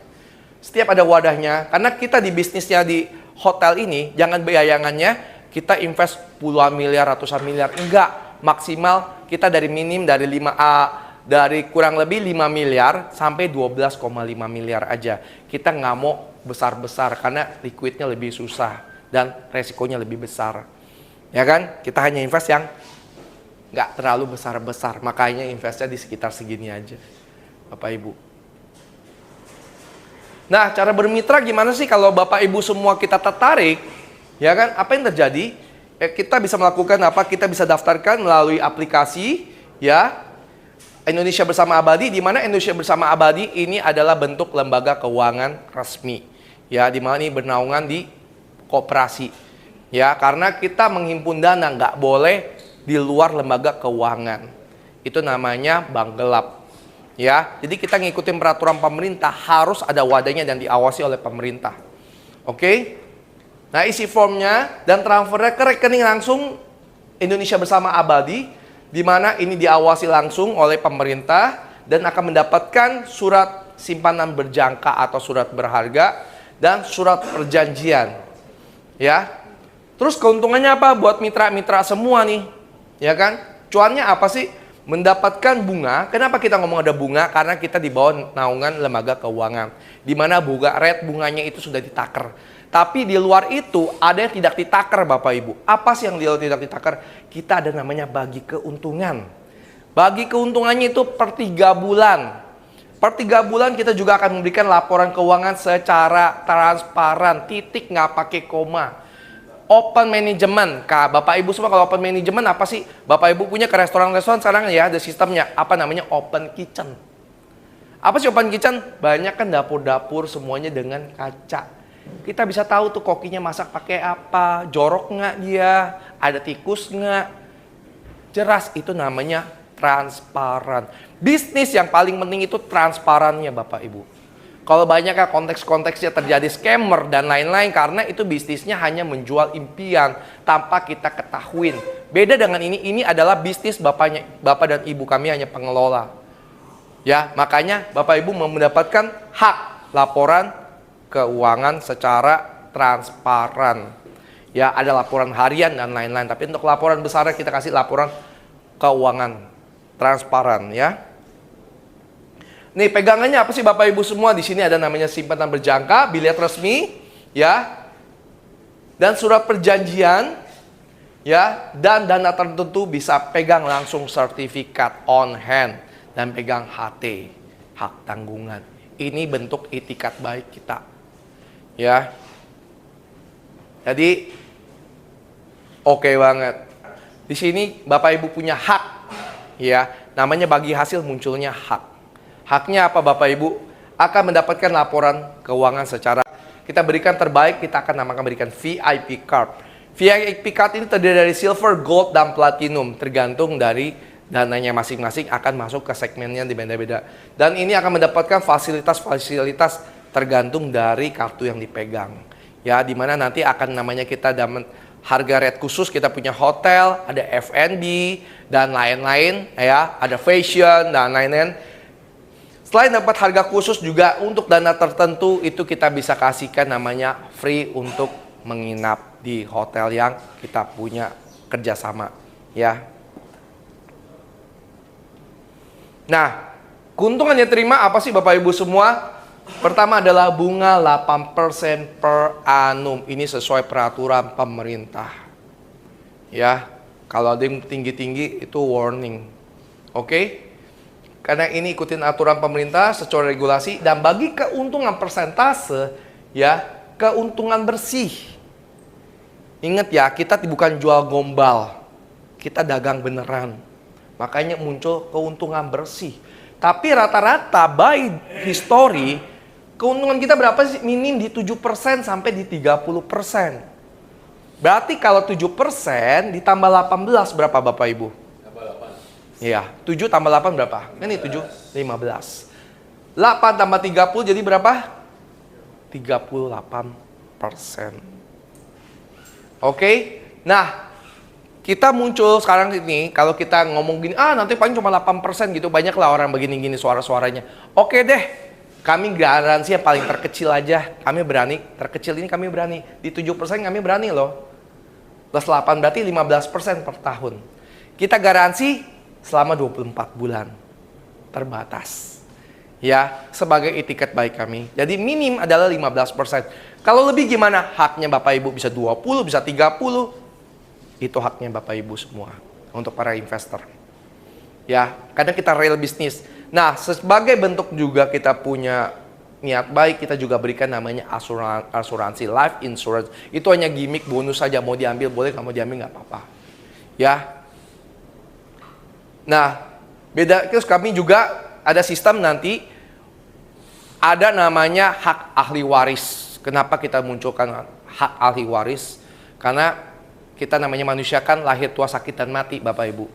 Setiap ada wadahnya, karena kita di bisnisnya di hotel ini, jangan bayangannya kita invest puluhan miliar, ratusan miliar. Enggak, maksimal kita dari dari kurang lebih 5 miliar sampai 12,5 miliar aja. Kita nggak mau besar-besar karena liquidnya lebih susah dan resikonya lebih besar. Ya kan? Kita hanya invest yang nggak terlalu besar-besar. Makanya investnya di sekitar segini aja, Bapak Ibu. Nah, cara bermitra gimana sih kalau Bapak Ibu semua kita tertarik? Ya kan? Apa yang terjadi? Kita bisa melakukan apa? Kita bisa daftarkan melalui aplikasi, ya. Indonesia Bersama Abadi, di mana Indonesia Bersama Abadi ini adalah bentuk lembaga keuangan resmi. Ya, di mana ini bernaungan di koperasi. Ya, karena kita menghimpun dana, nggak boleh di luar lembaga keuangan. Itu namanya bank gelap. Ya, jadi kita ngikutin peraturan pemerintah, harus ada wadahnya dan diawasi oleh pemerintah. Oke? Nah, isi formnya dan transfernya ke rekening langsung Indonesia Bersama Abadi, di mana ini diawasi langsung oleh pemerintah dan akan mendapatkan surat simpanan berjangka atau surat berharga dan surat perjanjian. Ya. Terus keuntungannya apa buat mitra-mitra semua nih? Ya kan? Cuannya apa sih? Mendapatkan bunga. Kenapa kita ngomong ada bunga? Karena kita di bawah naungan lembaga keuangan, di mana bunganya itu sudah ditaker. Tapi di luar itu ada yang tidak ditaker Bapak Ibu. Apa sih yang tidak ditaker? Kita ada namanya bagi keuntungan. Bagi keuntungannya itu per 3 bulan. Per 3 bulan kita juga akan memberikan laporan keuangan secara transparan. Titik, nggak pakai koma. Open management. Bapak Ibu semua kalau open management apa sih? Bapak Ibu punya ke restoran-restoran sekarang ya ada sistemnya. Apa namanya? Open kitchen. Apa sih open kitchen? Banyak kan dapur-dapur semuanya dengan kaca. Kita bisa tahu tuh kokinya masak pakai apa, jorok nggak dia, ada tikus nggak. Jelas, itu namanya transparan. Bisnis yang paling penting itu transparannya Bapak Ibu. Kalau banyak konteks-konteksnya terjadi scammer dan lain-lain, karena itu bisnisnya hanya menjual impian tanpa kita ketahuin. Beda dengan ini adalah bisnis Bapak dan Ibu kami hanya pengelola. Ya, makanya Bapak Ibu mendapatkan hak laporan keuangan secara transparan. Ya, ada laporan harian dan lain-lain. Tapi untuk laporan besar kita kasih laporan keuangan transparan ya. Nih, pegangannya apa sih Bapak Ibu semua? Di sini ada namanya simpanan berjangka, bilet resmi, ya. Dan surat perjanjian, Ya, dan dana tertentu bisa pegang langsung sertifikat on hand dan pegang HT, hak tanggungan. Ini bentuk itikat baik kita. Ya. Jadi oke banget. Di sini Bapak Ibu punya hak. Ya, namanya bagi hasil munculnya hak. Haknya apa Bapak Ibu? Akan mendapatkan laporan keuangan secara kita berikan terbaik, kita akan namakan berikan VIP card. VIP card ini terdiri dari silver, gold, dan platinum. Tergantung dari dananya masing-masing akan masuk ke segmennya di beda-beda. Dan ini akan mendapatkan fasilitas-fasilitas tergantung dari kartu yang dipegang. Ya, dimana nanti akan namanya kita dapat harga rate khusus, kita punya hotel, ada F&B, dan lain-lain. Ya, ada fashion, dan lain-lain. Selain dapat harga khusus juga untuk dana tertentu, itu kita bisa kasihkan namanya free untuk menginap di hotel yang kita punya kerjasama, ya. Nah, keuntungan yang terima apa sih Bapak Ibu semua? Pertama adalah bunga 8% per annum. Ini sesuai peraturan pemerintah. Ya, kalau ada yang tinggi-tinggi itu warning. Oke? Karena ini ikutin aturan pemerintah sesuai regulasi dan bagi keuntungan persentase, ya, keuntungan bersih. Ingat ya, kita bukan jual gombal, kita dagang beneran. Makanya muncul keuntungan bersih. Tapi rata-rata by history, keuntungan kita berapa sih? Minim di 7% sampai di 30%. Berarti kalau 7% ditambah 18 berapa Bapak Ibu? Tambah 8. Iya, 7 tambah 8 berapa? Ini 7, 15. 8 tambah 30 jadi berapa? 38%. Oke, nah kita muncul sekarang ini, kalau kita ngomong gini, nanti paling cuma 8% gitu, banyak lah orang begini-gini suara-suaranya. Oke deh, kami garansi yang paling terkecil aja, kami berani, terkecil ini kami berani, di 7% kami berani loh. Plus 8 berarti 15% per tahun. Kita garansi selama 24 bulan, terbatas. Ya, sebagai etiket baik kami. Jadi minim adalah 15%. Kalau lebih gimana? Haknya Bapak Ibu bisa 20, bisa 30. Itu haknya Bapak Ibu semua untuk para investor. Ya, kadang kita real bisnis. Nah, sebagai bentuk juga kita punya niat baik, kita juga berikan namanya asuransi life insurance. Itu hanya gimmick bonus saja, mau diambil boleh, nggak mau diambil nggak apa-apa. Ya. Nah, beda terus kami juga ada sistem nanti ada namanya hak ahli waris. Kenapa kita munculkan hak ahli waris? Karena kita namanya manusia kan lahir tua sakit dan mati Bapak Ibu.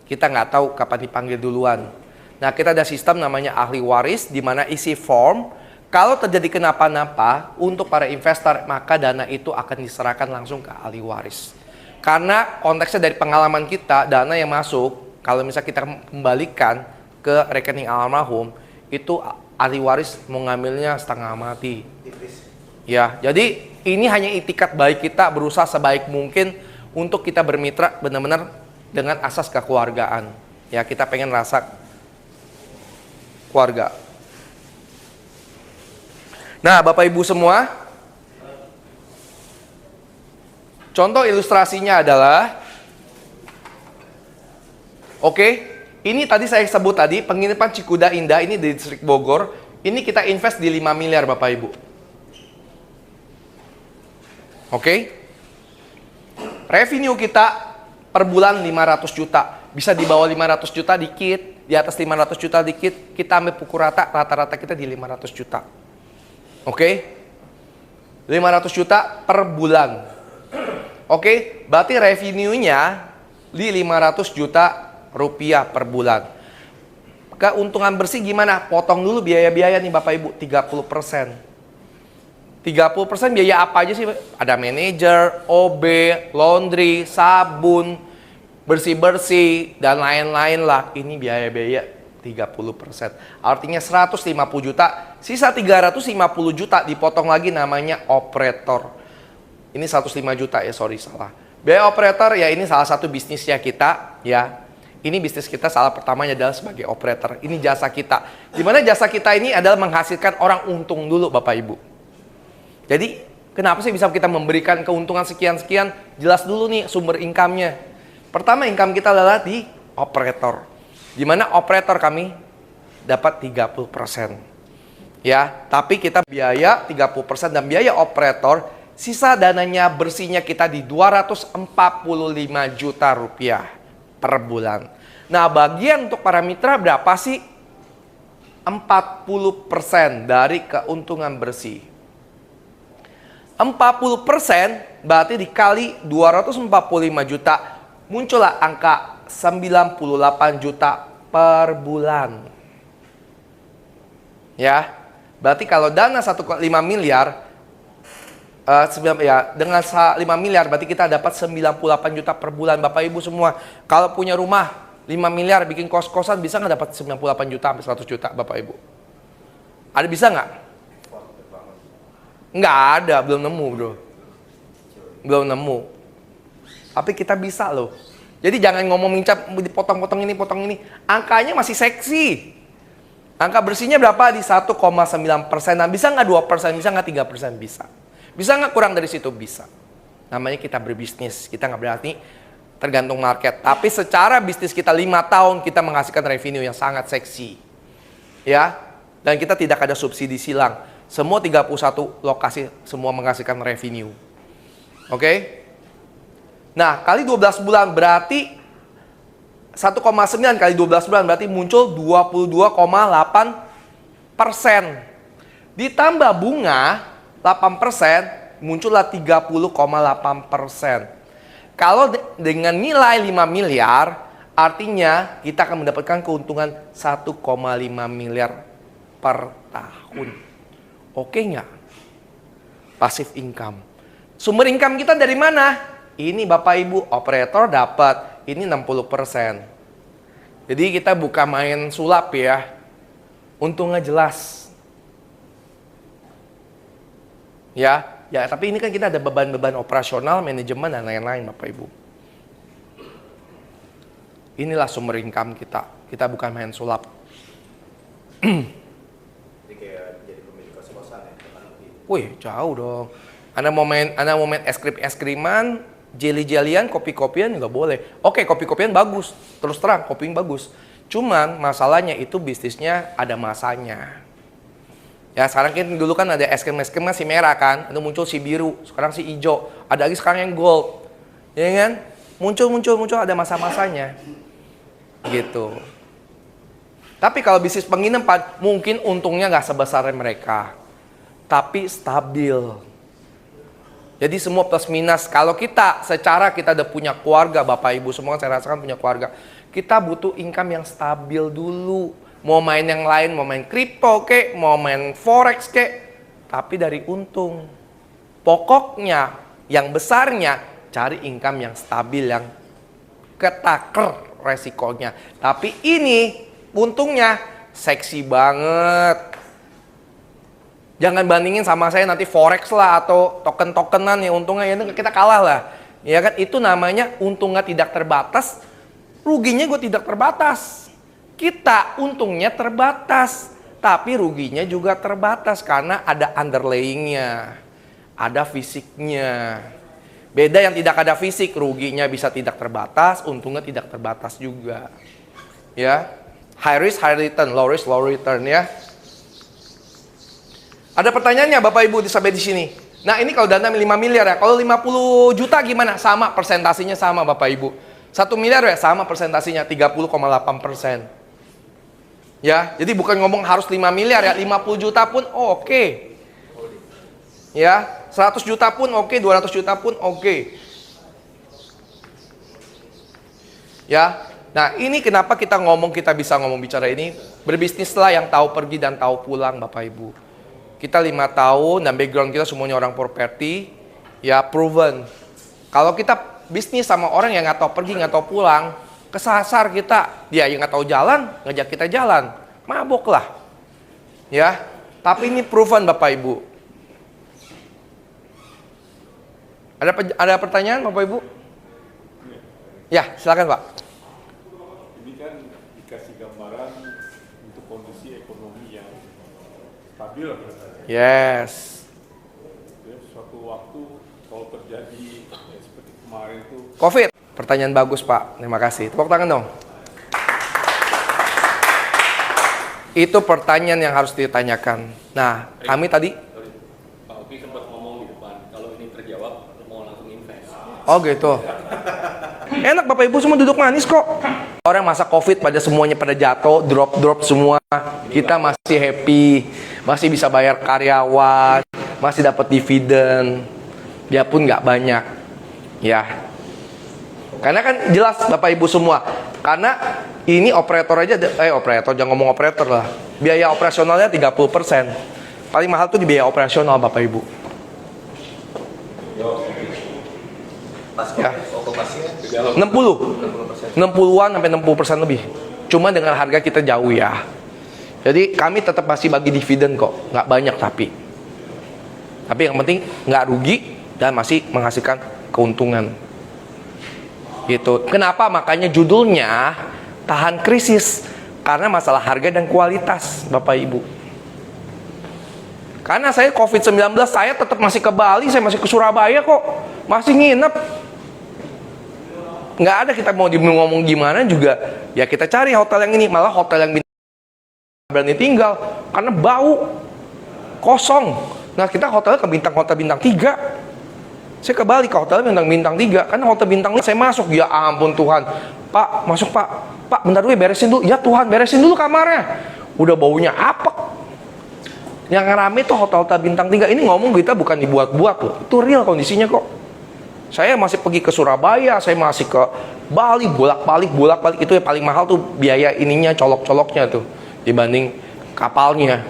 Kita nggak tahu kapan dipanggil duluan. Nah, kita ada sistem namanya ahli waris di mana isi form kalau terjadi kenapa-napa untuk para investor maka dana itu akan diserahkan langsung ke ahli waris. Karena konteksnya dari pengalaman kita dana yang masuk kalau misalnya kita kembalikan ke rekening almarhum itu ahli waris mau ngambilnya setengah mati. Ya, jadi ini hanya itikat baik kita berusaha sebaik mungkin untuk kita bermitra benar-benar dengan asas kekeluargaan. Ya, kita pengen rasa keluarga. Nah, Bapak Ibu semua, contoh ilustrasinya adalah ini tadi saya sebut tadi, penginapan Cikuda Indah ini di distrik Bogor. Ini kita invest di 5 miliar Bapak Ibu. Revenue kita per bulan 500 juta. Bisa di bawah 500 juta dikit, di atas 500 juta dikit. Kita ambil pukul rata-rata kita di 500 juta. 500 juta per bulan. Berarti revenue-nya di 500 juta rupiah per bulan. Keuntungan bersih gimana? Potong dulu biaya-biaya nih Bapak Ibu, 30%. 30% biaya apa aja sih? Ada manajer, OB, laundry, sabun, bersih-bersih, dan lain-lain lah. Ini biaya-biaya 30%. Artinya 150 juta, sisa 350 juta dipotong lagi namanya operator. Ini 105 juta ya, sorry salah. Biaya operator ya ini salah satu bisnisnya kita ya. Ini bisnis kita salah pertamanya adalah sebagai operator. Ini jasa kita. Dimana jasa kita ini adalah menghasilkan orang untung dulu Bapak Ibu. Jadi Kenapa sih bisa kita memberikan keuntungan sekian-sekian? Jelas dulu nih sumber income-nya. Pertama, income kita adalah di operator. Di mana operator kami dapat 30%. Ya, tapi kita biaya 30% dan biaya operator, sisa dananya bersihnya kita di 245 juta rupiah per bulan. Nah, bagian untuk para mitra berapa sih? 40% dari keuntungan bersih. 40% berarti dikali 245 juta, muncullah angka 98 juta per bulan. Ya, berarti kalau dana 1,5 miliar, dengan 5 miliar berarti kita dapat 98 juta per bulan. Bapak Ibu semua, kalau punya rumah 5 miliar bikin kos-kosan bisa nggak dapat 98 juta sampai 100 juta Bapak Ibu? Ada bisa nggak? Nggak ada, belum nemu bro. Belum nemu. Tapi kita bisa loh. Jadi jangan ngomongin potong-potong ini, potong ini. Angkanya masih seksi. Angka bersihnya berapa? Di 1,9%. Nah, bisa nggak 2%? Bisa nggak 3%? Bisa. Bisa nggak kurang dari situ? Bisa. Namanya kita berbisnis. Kita nggak berarti tergantung market. Tapi secara bisnis kita 5 tahun, kita menghasilkan revenue yang sangat seksi. Ya. Dan kita tidak ada subsidi silang. Semua 31 lokasi semua menghasilkan revenue. Oke? Nah, kali 12 bulan berarti 1,9 kali 12 bulan berarti muncul 22,8%. Ditambah bunga 8%, muncullah 30,8%. Kalau dengan nilai 5 miliar, artinya kita akan mendapatkan keuntungan 1,5 miliar per tahun. Oke nggak? Passive income. Sumber income kita dari mana? Ini Bapak Ibu, operator dapat. Ini 60%. Jadi kita bukan main sulap ya. Untungnya jelas. Ya, tapi ini kan kita ada beban-beban operasional, manajemen, dan lain-lain Bapak Ibu. Inilah sumber income kita. Kita bukan main sulap. Wih, jauh dong. Anda mau main es-kriman, jelly-jelian, kopi-kopian nggak boleh. Oke, kopi-kopian bagus. Terus terang, kopi bagus. Cuman masalahnya itu bisnisnya ada masanya. Ya, sekarang dulu kan ada es-krim masih merah kan. Itu muncul si biru, sekarang si hijau. Ada lagi sekarang yang gold. Ya kan? Muncul ada masa-masanya. Gitu. Tapi kalau bisnis penginapan, mungkin untungnya nggak sebesar mereka. Tapi stabil. Jadi semua plus minus. Kalau kita udah punya keluarga, Bapak Ibu semua saya rasakan punya keluarga, kita butuh income yang stabil dulu. Mau main yang lain, mau main kripto kek, mau main forex kek, tapi dari untung. Pokoknya yang besarnya cari income yang stabil, yang ketaker resikonya. Tapi ini untungnya seksi banget. Jangan bandingin sama saya nanti forex lah atau token-tokenan ya, untungnya ya kita kalah lah. Ya kan, itu namanya untungnya tidak terbatas, ruginya gue tidak terbatas. Kita untungnya terbatas, tapi ruginya juga terbatas karena ada underlayingnya, ada fisiknya. Beda yang tidak ada fisik, ruginya bisa tidak terbatas, untungnya tidak terbatas juga. Ya, high risk, high return, low risk, low return ya. Ada pertanyaannya Bapak Ibu sampai di sini. Nah, ini kalau dana 5 miliar ya. Kalau 50 juta gimana? Sama, persentasenya sama Bapak Ibu. 1 miliar ya sama persentasenya 30,8%. Ya, jadi bukan ngomong harus 5 miliar ya. 50 juta pun oke. Ya, 100 juta pun oke, 200 juta pun oke. Ya. Nah, ini kenapa kita bisa ngomong bicara ini. Berbisnislah yang tahu pergi dan tahu pulang Bapak Ibu. Kita 5 tahun dan background kita semuanya orang properti, ya proven. Kalau kita bisnis sama orang yang nggak tahu pergi, nggak tahu pulang, kesasar kita, dia yang nggak tahu jalan, ngajak kita jalan, mabok lah. Ya, tapi ini proven Bapak Ibu. Ada pertanyaan Bapak Ibu? Ya, silakan Pak. Ini kan dikasih gambaran untuk kondisi ekonomi yang stabil. Yes. Ya, suatu waktu kalau terjadi seperti kemarin itu. COVID. Pertanyaan bagus, Pak. Terima kasih. Tepuk tangan dong. Itu pertanyaan yang harus ditanyakan. Nah, kami tadi... Pak Oki sempat ngomong di depan, kalau ini terjawab, mau langsung invest. Oh gitu. Enak Bapak Ibu semua duduk manis kok. Orang masa COVID pada semuanya pada jatuh, drop semua. Kita masih happy, masih bisa bayar karyawan, masih dapat dividen. Dia pun nggak banyak. Ya. Karena kan jelas Bapak Ibu semua. Karena ini operator aja, operator, jangan ngomong operator lah. Biaya operasionalnya 30%. Paling mahal tuh di biaya operasional Bapak Ibu. Ya. 60 60-an sampai 60% lebih. Cuma dengan harga kita jauh ya. Jadi kami tetap masih bagi dividen kok. Nggak banyak tapi yang penting nggak rugi dan masih menghasilkan keuntungan. Gitu. Kenapa? Makanya judulnya tahan krisis. Karena masalah harga dan kualitas Bapak Ibu. Karena saya COVID-19 saya tetap masih ke Bali, saya masih ke Surabaya kok. Masih nginep. Nggak ada kita mau ngomong gimana juga, ya kita cari hotel yang ini. Malah hotel yang berani tinggal karena bau, kosong. Nah kita hotel ke hotel bintang 3. Saya ke Bali ke hotel bintang 3 karena hotel bintang 5 saya masuk, ya ampun Tuhan, Pak masuk Pak bentar dulu ya, beresin dulu. Ya Tuhan, beresin dulu kamarnya, udah baunya apek. Yang rame tuh hotel bintang 3 ini, ngomong kita bukan dibuat-buat loh, itu real kondisinya kok. Saya masih pergi ke Surabaya, saya masih ke Bali, bolak-balik itu yang paling mahal tuh biaya ininya, colok-coloknya tuh dibanding kapalnya.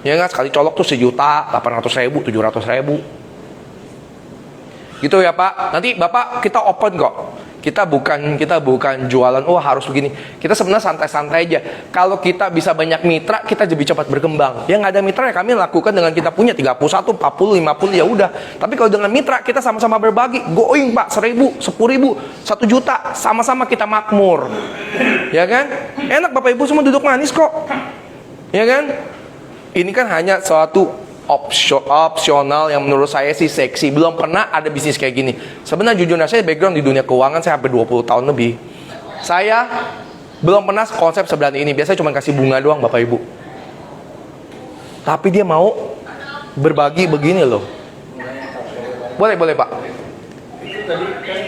Ya nggak, sekali colok tuh 1.800.000, 700.000. Gitu ya Pak. Nanti Bapak kita open kok. Kita bukan jualan harus begini. Kita sebenarnya santai-santai aja. Kalau kita bisa banyak mitra, kita lebih cepat berkembang. Yang nggak ada mitra ya kami lakukan dengan kita punya 31, 40, 50 ya udah. Tapi kalau dengan mitra kita sama-sama berbagi, going Pak, 1.000, 10.000, 1 juta, sama-sama kita makmur. Ya kan? Enak Bapak Ibu semua duduk manis kok. Ya kan? Ini kan hanya suatu opsional yang menurut saya sih seksi. Belum pernah ada bisnis kayak gini. Sebenarnya jujur saya background di dunia keuangan saya hampir 20 tahun lebih. Saya belum pernah konsep seberani ini. Biasanya cuma kasih bunga doang Bapak Ibu. Tapi dia mau berbagi begini loh. Boleh Pak. Itu tadi kan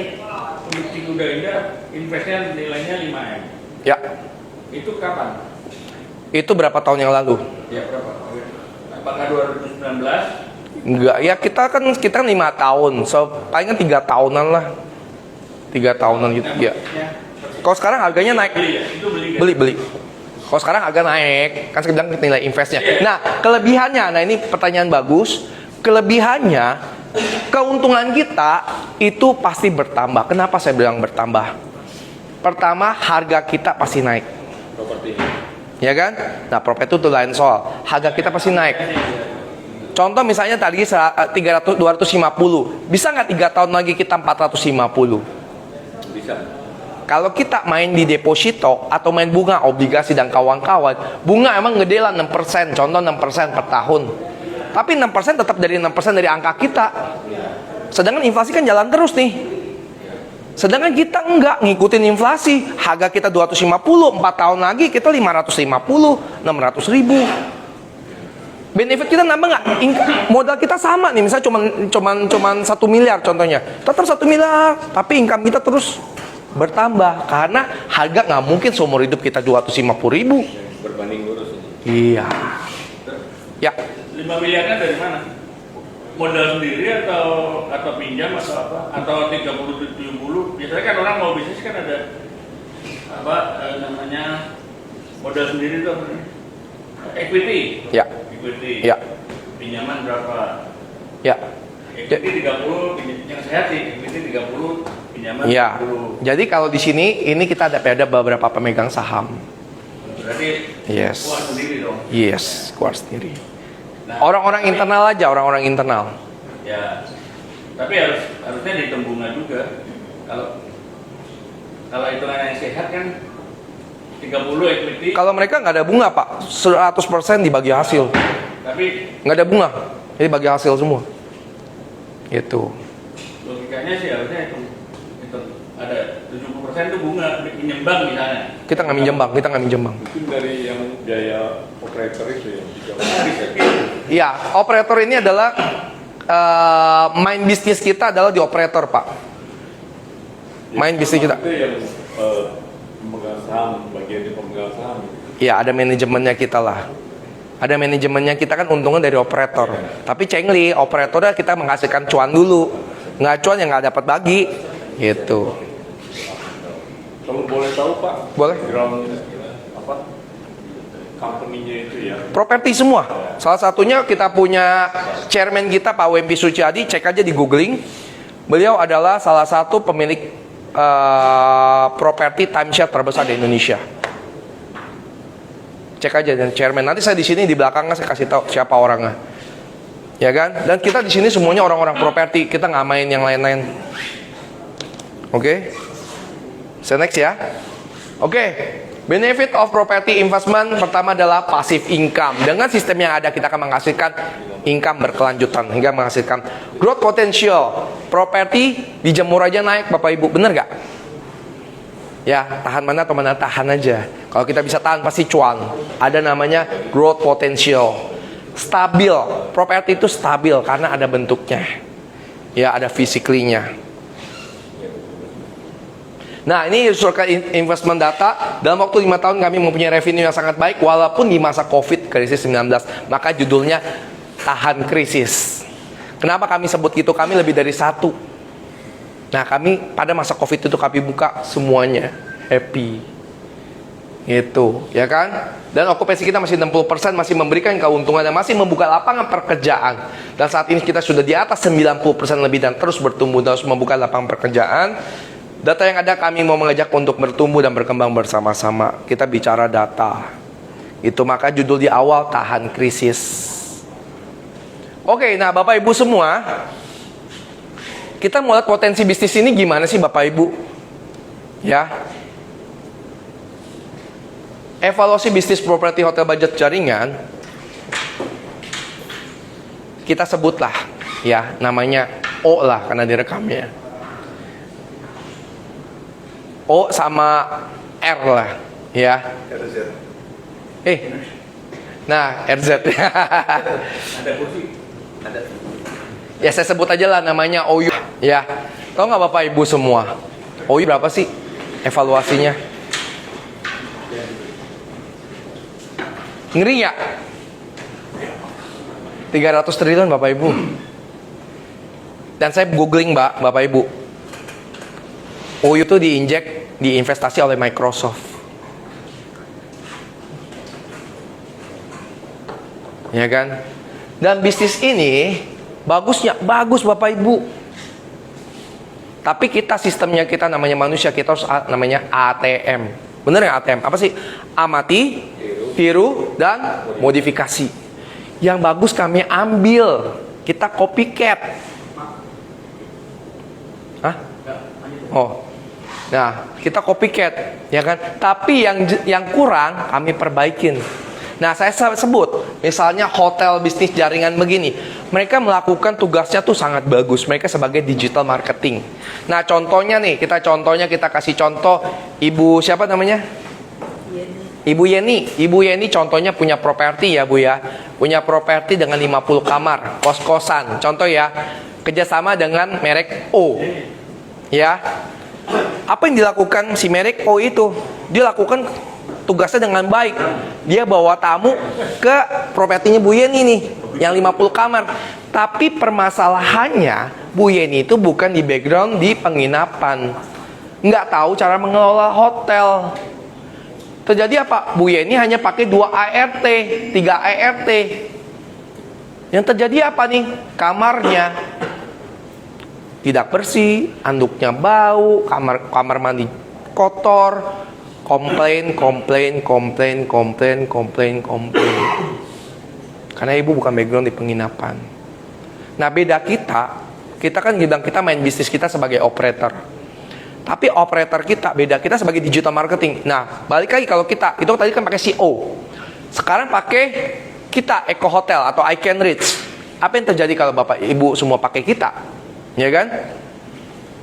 untuk Cikuda Indah investnya nilainya 5M. Ya. Itu kapan? Itu berapa tahun yang lalu? Ya berapa? Apakah 2019? Enggak, ya kita kan 5 tahun, so palingan 3 tahunan lah, 3 tahunan gitu ya. Kalau sekarang harganya naik, beli. Kalau sekarang harga naik, kan saya bilang nilai investnya. Nah kelebihannya, nah ini pertanyaan bagus. Kelebihannya, keuntungan kita itu pasti bertambah. Kenapa saya bilang bertambah? Pertama, harga kita pasti naik. Properti. Ya kan? Nah, properti itu lain soal. Harga kita pasti naik. Contoh misalnya tadi 250. Bisa nggak 3 tahun lagi kita 450? Bisa. Kalau kita main di deposito atau main bunga, obligasi dan kawan-kawan, bunga emang gede lah 6%. Contoh 6% per tahun. Tapi 6% tetap dari 6% dari angka kita. Sedangkan inflasi kan jalan terus nih. Sedangkan kita enggak ngikutin inflasi. Harga kita 250, 4 tahun lagi kita 550, 600.000. Benefit kita nambah nggak? Modal kita sama nih, misalnya cuman 1 miliar contohnya. Tetap 1 miliar, tapi income kita terus bertambah. Karena harga nggak mungkin seumur hidup kita 250.000. Berbanding lurus Iya. ini. Ya. 5 miliarnya dari mana? Modal sendiri atau pinjam atau apa? Atau 30-70? Biasanya kan orang mau bisnis kan ada namanya modal sendiri itu apa? Equity. Ya. Equity. Ya. Pinjaman berapa? Ya. Equity 30, yang sehat sih. Equity 30, pinjaman Ya. 10. Jadi kalau di sini ini kita ada beberapa pemegang saham. Berarti Yes. kuat sendiri dong. Yes, keluar sendiri. Nah, Orang-orang internal aja, orang-orang internal. Ya, tapi harusnya dihitung bunga juga. Kalau hitungan yang sehat kan 30 equity. Kalau mereka nggak ada bunga Pak, 100% dibagi hasil. Tapi Nggak ada bunga, jadi bagi hasil semua. Itu. Logikanya sih harusnya itu ada 70% itu bunga pinjam bank misalnya. Kita nggak minjem bank, kita nggak minjem bank. Mungkin dari yang biaya operator itu ya. Iya, operator ini adalah main bisnis kita adalah di operator, Pak. Main bisnis kita. Itu yang pemegang saham, bagian di pemegang saham. Iya, ada manajemennya kita lah. Ada manajemennya kita kan untungnya dari operator. Tapi cengli, operatornya kita menghasilkan cuan dulu. Nggak cuan ya nggak dapat bagi. Gitu. Kalau boleh tahu Pak, Boleh. background apa company-nya itu ya? Properti semua. Salah satunya kita punya chairman kita Pak Wempi Suciadi, cek aja di googling. Beliau adalah salah satu pemilik properti timeshare terbesar di Indonesia. Cek aja dan chairman. Nanti saya di sini di belakangnya saya kasih tahu siapa orangnya. Ya kan? Dan kita di sini semuanya orang-orang properti. Kita nggak main yang lain-lain. Oke? Saya next ya. Oke. Benefit of property investment pertama adalah passive income. Dengan sistem yang ada kita akan menghasilkan income berkelanjutan hingga menghasilkan growth potential. Properti dijemur aja naik, Bapak Ibu, bener gak? Ya, tahan mana atau mana, tahan aja. Kalau kita bisa tahan pasti cuan. Ada namanya growth potential. Stabil. Properti itu stabil karena ada bentuknya. Ya, ada physically-nya. Nah, ini survei investment data. Dalam waktu 5 tahun kami mempunyai revenue yang sangat baik walaupun di masa Covid krisis 19. Maka judulnya tahan krisis. Kenapa kami sebut gitu? Kami lebih dari satu. Nah, kami pada masa Covid itu kami buka semuanya happy. Gitu, ya kan? Dan okupansi kita masih 60%, masih memberikan keuntungan dan masih membuka lapangan pekerjaan. Dan saat ini kita sudah di atas 90% lebih dan terus bertumbuh dan terus membuka lapangan pekerjaan. Data yang ada kami mau mengajak untuk bertumbuh dan berkembang bersama-sama. Kita bicara data. Itu maka judul di awal tahan krisis. Oke, nah Bapak Ibu semua, kita mau lihat potensi bisnis ini gimana sih Bapak Ibu? Ya. Evaluasi bisnis properti hotel budget jaringan. Kita sebutlah ya, namanya O lah karena direkamnya. O sama R lah, ya. Nah, RZ. Ada kursi. Ada. Ya saya sebut aja lah namanya OU, ya. Tahu nggak Bapak Ibu semua? OU berapa sih evaluasinya? Ngeri ya? 300 triliun Bapak Ibu. Dan saya googling Bapak Ibu. OU itu diinvestasi oleh Microsoft. Ya kan? Dan bisnis ini bagus Bapak Ibu. Tapi kita sistemnya kita namanya manusia, kita harus namanya ATM. Bener nggak ATM? Apa sih? Amati, tiru, dan modifikasi. Yang bagus kami ambil, kita copycat. Hah? Oh. Nah, kita copycat, ya kan? Tapi yang kurang kami perbaikin. Nah, saya sebut, misalnya hotel bisnis jaringan begini, mereka melakukan tugasnya tuh sangat bagus. Mereka sebagai digital marketing. Nah, contohnya nih, kita kasih contoh Ibu siapa namanya? Ibu Yeni. Ibu Yeni contohnya punya properti ya Bu ya. Punya properti dengan 50 kamar, kos-kosan. Contoh ya, kerjasama dengan merek O. Ya. Apa yang dilakukan si merek O itu? Dia lakukan tugasnya dengan baik. Dia bawa tamu ke propertinya Bu Yeni nih, yang 50 kamar. Tapi permasalahannya, Bu Yeni itu bukan di background di penginapan. Nggak tahu cara mengelola hotel. Terjadi apa? Bu Yeni hanya pakai 2 ART, 3 ART. Yang terjadi apa nih? Kamarnya tidak bersih, anduknya bau, kamar mandi kotor, komplain. Karena ibu bukan background di penginapan. Nah, beda kita kan bilang kita main bisnis kita sebagai operator. Tapi operator kita beda, kita sebagai digital marketing. Nah, balik lagi kalau kita, itu tadi kan pakai CO. Sekarang pakai kita Eco Hotel atau I Can Reach. Apa yang terjadi kalau Bapak Ibu semua pakai kita? Ya kan?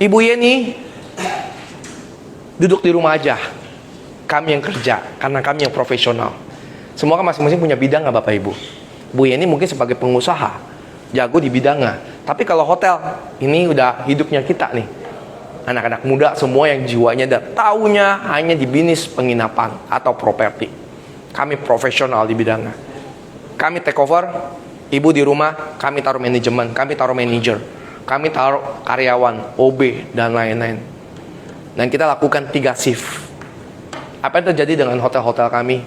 Ibu Yeni duduk di rumah aja. Kami yang kerja, karena kami yang profesional. Semua kan masing-masing punya bidang nggak Bapak Ibu? Bu Yeni mungkin sebagai pengusaha, jago di bidangnya. Tapi kalau hotel, ini udah hidupnya kita nih. Anak-anak muda semua yang jiwanya dan taunya hanya di bisnis penginapan atau properti. Kami profesional di bidangnya. Kami take over, ibu di rumah, kami taruh manajemen, kami taruh manajer, kami taruh karyawan, OB, dan lain-lain. Dan kita lakukan 3 shift. Apa yang terjadi dengan hotel-hotel kami?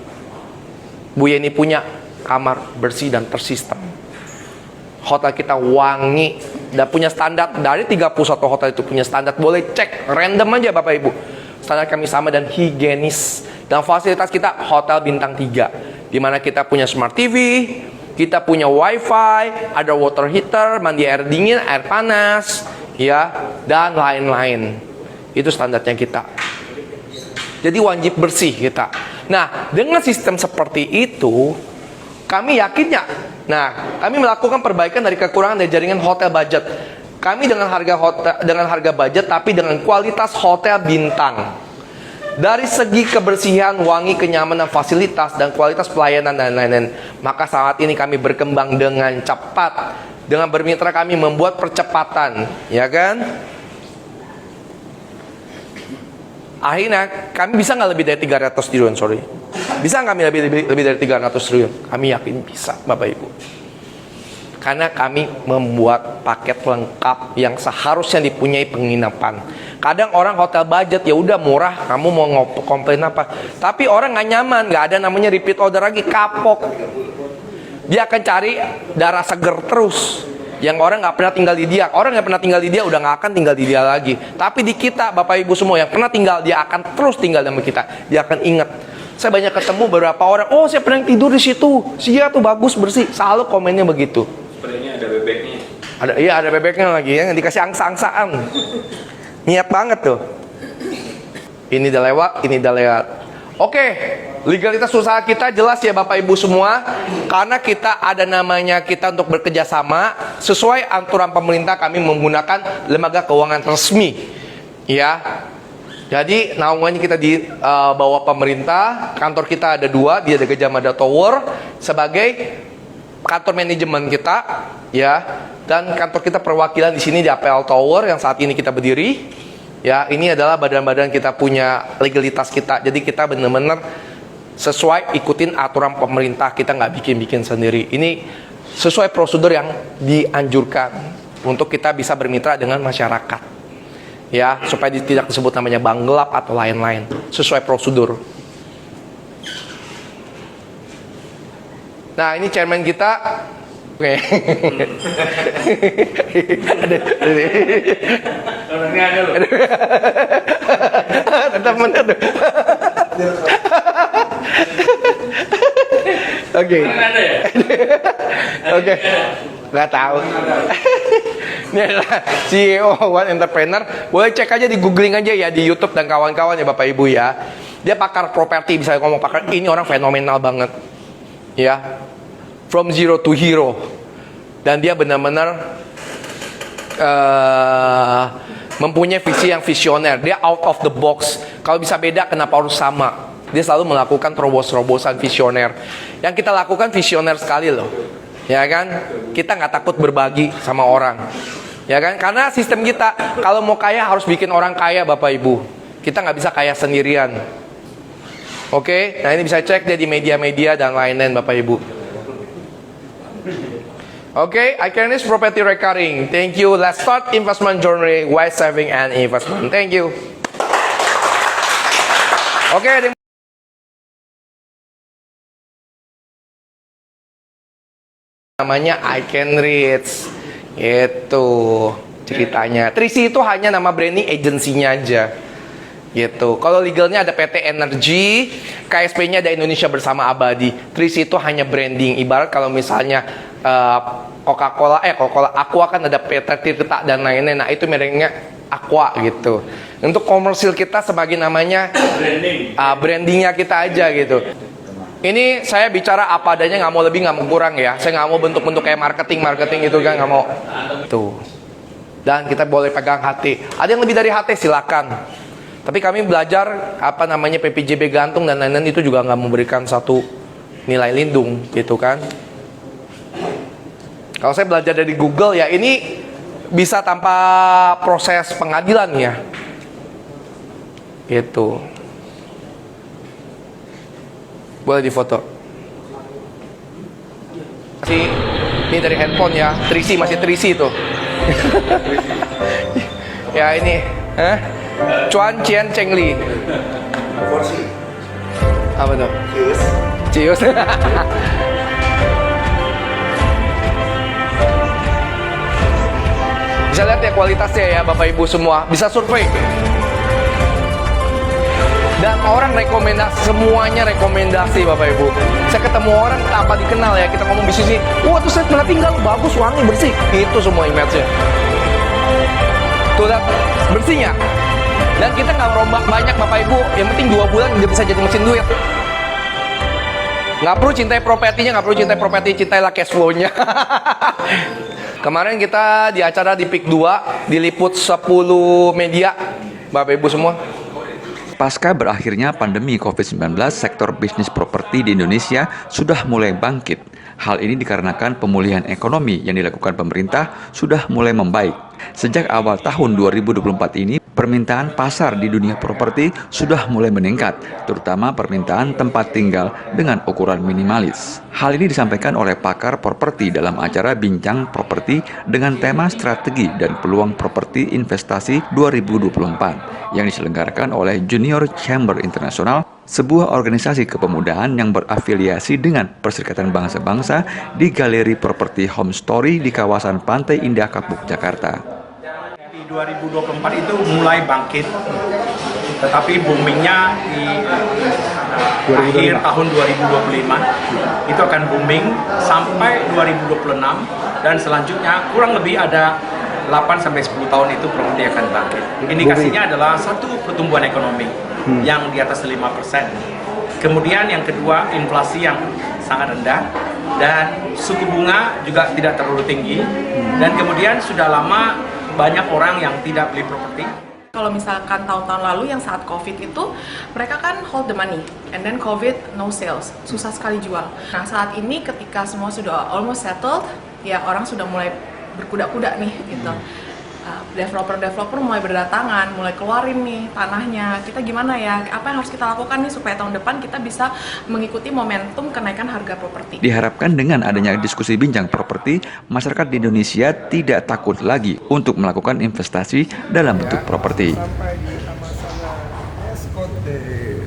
Bu Yeni punya kamar bersih dan tersistem. Hotel kita wangi dan punya standar. Dari 31 hotel itu punya standar. Boleh cek random aja Bapak Ibu. Standar kami sama dan higienis. Dan fasilitas kita hotel bintang 3, dimana kita punya smart TV, kita punya wifi, ada water heater, mandi air dingin, air panas, ya, dan lain-lain. Itu standarnya kita. Jadi wajib bersih kita. Nah, dengan sistem seperti itu, kami yakinnya, nah, kami melakukan perbaikan dari kekurangan dari jaringan hotel budget. Kami dengan harga budget, tapi dengan kualitas hotel bintang. Dari segi kebersihan, wangi, kenyamanan, fasilitas, dan kualitas pelayanan dan lain-lain. Maka saat ini kami berkembang dengan cepat. Dengan bermitra kami membuat percepatan, ya kan? Akhirnya kami bisa nggak lebih dari 300 triliun, sorry. Bisa nggak kami lebih dari 300 triliun? Kami yakin bisa, Bapak Ibu. Karena kami membuat paket lengkap yang seharusnya dipunyai penginapan. Kadang orang hotel budget ya udah murah, kamu mau komplain apa? Tapi orang nggak nyaman, nggak ada namanya repeat order lagi, kapok. Dia akan cari darah seger terus. Yang orang nggak pernah tinggal di dia. Orang yang pernah tinggal di dia udah nggak akan tinggal di dia lagi. Tapi di kita, Bapak Ibu semua yang pernah tinggal, dia akan terus tinggal sama kita. Dia akan ingat. Saya banyak ketemu beberapa orang, oh saya pernah tidur di situ. Iya tuh bagus, bersih. Selalu komennya begitu. Spraynya ada bebeknya. Iya ada bebeknya lagi ya, yang dikasih angsa-angsaan. Niat banget tuh. Ini udah lewat, ini udah lewat. Oke, legalitas usaha kita jelas ya Bapak Ibu semua. Karena kita ada namanya kita untuk bekerja sama sesuai aturan pemerintah, kami menggunakan lembaga keuangan resmi. Ya. Jadi naungannya kita di bawah pemerintah. Kantor kita ada 2, di Gajah Mada Tower sebagai kantor manajemen kita, ya. Dan kantor kita perwakilan di sini di APL Tower yang saat ini kita berdiri. Ya, ini adalah badan-badan kita punya legalitas kita. Jadi kita benar-benar sesuai ikutin aturan pemerintah. Kita nggak bikin-bikin sendiri. Ini sesuai prosedur yang dianjurkan untuk kita bisa bermitra dengan masyarakat. Ya, supaya tidak disebut namanya bank gelap atau lain-lain. Sesuai prosedur. Nah, ini chairman kita. Oke. Orangnya ada loh. Tetap benar. Oke. Orangnya ada ya? Oke. Nggak tahu. Ini adalah CEO One Entrepreneur. Boleh cek aja di googling aja ya di YouTube dan kawan-kawan ya Bapak Ibu ya. Dia pakar properti, bisa ngomong pakar. Ini orang fenomenal banget. Ya. From zero to hero. Dan dia benar-benar mempunyai visi yang visioner. Dia out of the box. Kalau bisa beda, kenapa harus sama? Dia selalu melakukan terobos-terobosan visioner. Yang kita lakukan visioner sekali loh. Ya kan? Kita nggak takut berbagi sama orang. Ya kan? Karena sistem kita, kalau mau kaya harus bikin orang kaya Bapak Ibu. Kita nggak bisa kaya sendirian. Oke? Nah ini bisa cek dia di media-media dan lain-lain Bapak Ibu. Okay, I can this property recurring. Thank you. Let's start investment journey, wealth saving and investment. Thank you. Okay. Namanya I Can Reach. Itu ceritanya. Trisi itu hanya nama branding agensinya aja. Gitu. Kalau legalnya ada PT Energy, KSP-nya ada Indonesia Bersama Abadi. Trisi itu hanya branding. Ibarat kalau misalnya Coca-Cola Aqua kan ada PT Tirta dan lainnya. Nah itu mereknya Aqua gitu. Untuk komersil kita sebagai namanya brandingnya kita aja gitu. Ini saya bicara apa adanya, nggak mau lebih nggak mau kurang ya. Saya nggak mau bentuk-bentuk kayak marketing gitu kan, nggak mau. Tuh. Dan kita boleh pegang HT. Ada yang lebih dari HT silakan. Tapi kami belajar apa namanya PPJB gantung dan lain-lain itu juga nggak memberikan satu nilai lindung gitu kan. Kalau saya belajar dari Google ya ini bisa tanpa proses pengadilan ya. Gitu. Boleh difoto. Ini dari handphone ya, 3C masih 3C itu. Ya ini, Chuan Chien Cheng Li. Apa tuh? Cius. Bisa lihat ya kualitasnya ya Bapak Ibu semua. Bisa survei. Dan orang rekomendasi, semuanya rekomendasi Bapak Ibu. Saya ketemu orang tanpa dikenal ya, kita ngomong bisnis ini, wah tuh saya pernah tinggal, bagus, wangi, bersih. Itu semua image-nya. Tuh lihat, bersihnya. Dan kita nggak merombak banyak Bapak Ibu, yang penting 2 bulan udah bisa jadi mesin duit. Nggak perlu cintai propertinya, nggak perlu cintai properti, cintailah cash flow-nya. Kemarin kita di acara di PIK 2, diliput 10 media, Bapak Ibu semua. Pasca berakhirnya pandemi COVID-19, sektor bisnis properti di Indonesia sudah mulai bangkit. Hal ini dikarenakan pemulihan ekonomi yang dilakukan pemerintah sudah mulai membaik. Sejak awal tahun 2024 ini, permintaan pasar di dunia properti sudah mulai meningkat, terutama permintaan tempat tinggal dengan ukuran minimalis. Hal ini disampaikan oleh pakar properti dalam acara Bincang Properti dengan tema Strategi dan Peluang Properti Investasi 2024 yang diselenggarakan oleh Junior Chamber International, sebuah organisasi kepemudaan yang berafiliasi dengan Perserikatan Bangsa-Bangsa di Galeri Properti Home Story di kawasan Pantai Indah Kapuk, Jakarta. Di 2024 itu mulai bangkit, tetapi boomingnya di akhir tahun 2025 itu akan booming sampai 2026 dan selanjutnya kurang lebih ada 8-10 tahun itu properti akan bangkit. Indikasinya adalah satu, pertumbuhan ekonomi yang di atas 5%. Kemudian yang kedua, inflasi yang sangat rendah dan suku bunga juga tidak terlalu tinggi. Dan kemudian sudah lama banyak orang yang tidak beli properti. Kalau misalkan tahun-tahun lalu yang saat COVID itu, mereka kan hold the money, and then COVID no sales, susah sekali jual. Nah saat ini ketika semua sudah almost settled, ya orang sudah mulai berkuda-kuda nih gitu. Developer-developer mulai berdatangan, mulai keluarin nih tanahnya. Kita gimana ya? Apa yang harus kita lakukan nih supaya tahun depan kita bisa mengikuti momentum kenaikan harga properti? Diharapkan dengan adanya diskusi bincang properti, masyarakat di Indonesia tidak takut lagi untuk melakukan investasi dalam bentuk properti.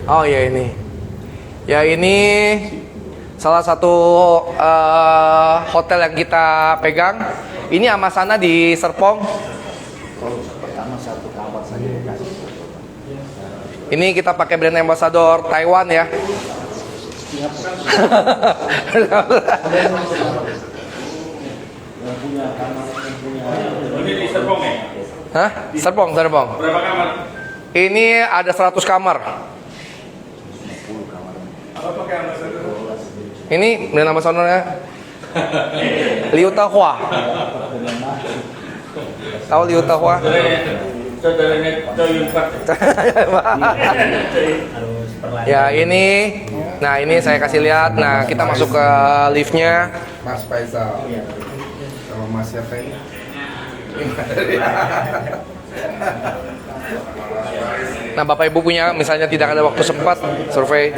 Oh ya ini. Ya ini salah satu hotel yang kita pegang. Ini Amasana di Serpong. Ini kita pakai brand ambassador Taiwan ya. Ini di Serpong ya? Hah? Serpong. Berapa kamar? Ini ada 100 kamar. Apa pakai ambasador? Ini brand ambassadornya Liu Tahua. Tahu Liu Tahua? Saudaranya Choi Yun Fat. Ya ini, nah ini saya kasih lihat. Nah kita masuk ke liftnya. Mas Faisal. Kalau Mas siapa ini? Nah Bapak Ibu punya, misalnya tidak ada waktu sempat survei.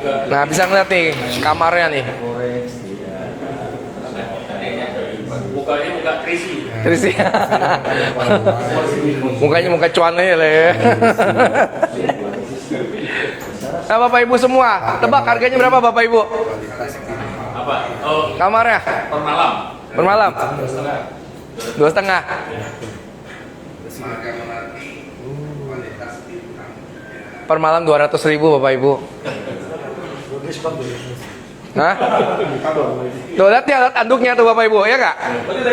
Nah bisa ngeliat nih kamarnya nih. Mukanya muka Krisi. Krisi. Mukanya muka cuan aja lah ya. Nah Bapak Ibu semua, tebak harganya berapa Bapak Ibu? Apa? Oh, Kamarnya per malam. per malam 2,5. Per malam 200.000 Bapak Ibu. Hah? Tuh lihat ya, lihat anduknya tuh Bapak Ibu, ya nggak?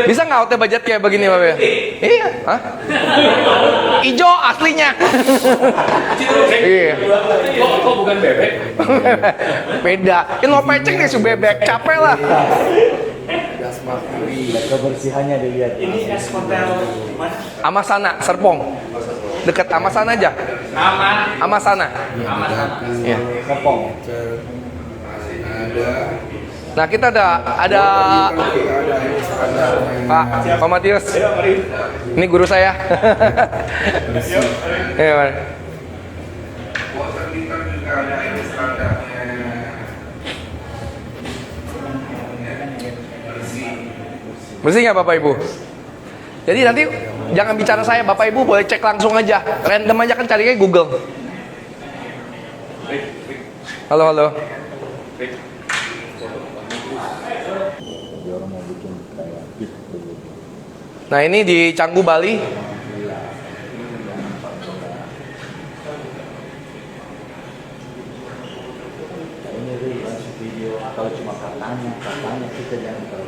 Bisa nggak hotel budget kayak begini Bapak Ibu? Iya. Hah? Ijo aslinya. Iya. Kok bukan bebek? Beda. Ini mau pecek nih su bebek, capek lah. Kebersihannya dilihat. Ini es hotel mana? Amasana, Serpong. Dekat Amasana aja. Amasana. Iya. Serpong. Nah kita ada Pak Matius. Ini guru saya. Iya, Pak. Bersih nggak Bapak Ibu? Jadi nanti jangan bicara saya, Bapak Ibu boleh cek langsung aja, random aja kan carinya Google. Halo halo. Nah ini di Canggu Bali. Kalau cuma katanya kita jangan tahu.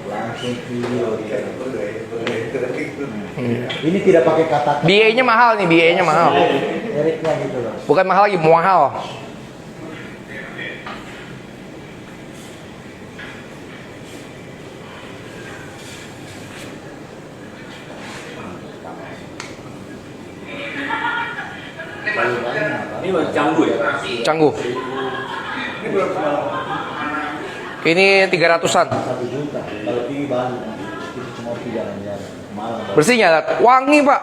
Langsung video dia. Ini tidak pakai kata. BA-nya mahal nih, BA-nya mahal. Eriknya gitu loh. Bukan mahal lagi, mahal. Ini masih Canggu ya? Canggu. Ini 300-an. 1 juta. Kalau tinggi bahan itu cuma jalan-jalan. Malam. Bersihnya, Lat. Wangi, Pak.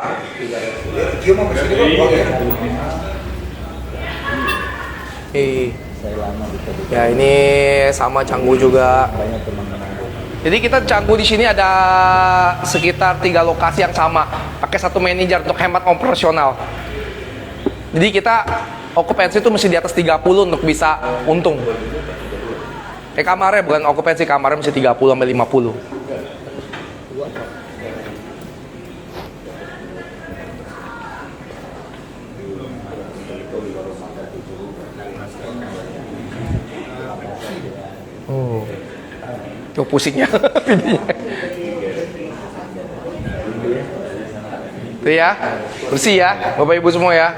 Saya lama bisa Ya, ini sama Canggu juga. banyak teman-teman. Jadi kita Canggu di sini ada sekitar 3 lokasi yang sama, pakai 1 manajer untuk hemat operasional. Jadi kita okupansi itu mesti di atas 30 untuk bisa untung. Kamarnya bukan okupansi, kamarnya mesti 30 sampai 50. Oh. Tuh pusingnya videonya. Itu ya, bersih ya, Bapak Ibu semua ya.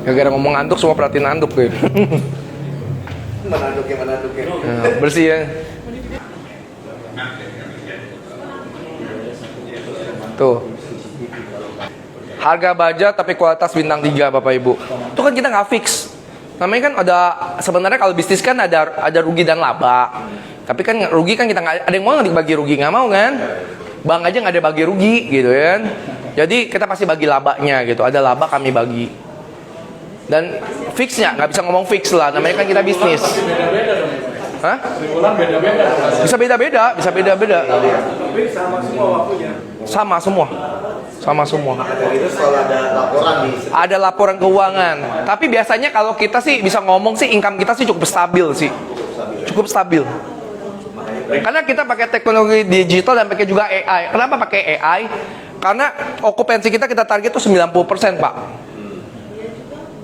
Gara-gara ngomong anduk, semua perhatiin anduk tuh. Nah, bersih ya. Tuh. Harga baja tapi kualitas bintang 3 Bapak Ibu. Itu kan kita nggak fix. Namanya kan ada, sebenarnya kalau bisnis kan ada rugi dan laba. Tapi kan rugi kan kita nggak ada yang mau nggak dibagi rugi, nggak mau kan? Bang aja nggak ada bagi rugi gitu kan. Jadi kita pasti bagi labanya gitu. Ada laba kami bagi. Dan fixnya nggak bisa ngomong fix lah. Namanya kan kita bisnis. Hah? Bisa beda-beda, bisa beda-beda. Tapi sama semua waktunya. Sama semua. Sama semua. Itu selalu ada laporan nih. Ada laporan keuangan. Tapi biasanya kalau kita sih bisa ngomong sih income kita sih cukup stabil sih. Cukup stabil. Karena kita pakai teknologi digital dan pakai juga AI. Kenapa pakai AI? Karena okupansi kita target tuh 90%, Pak.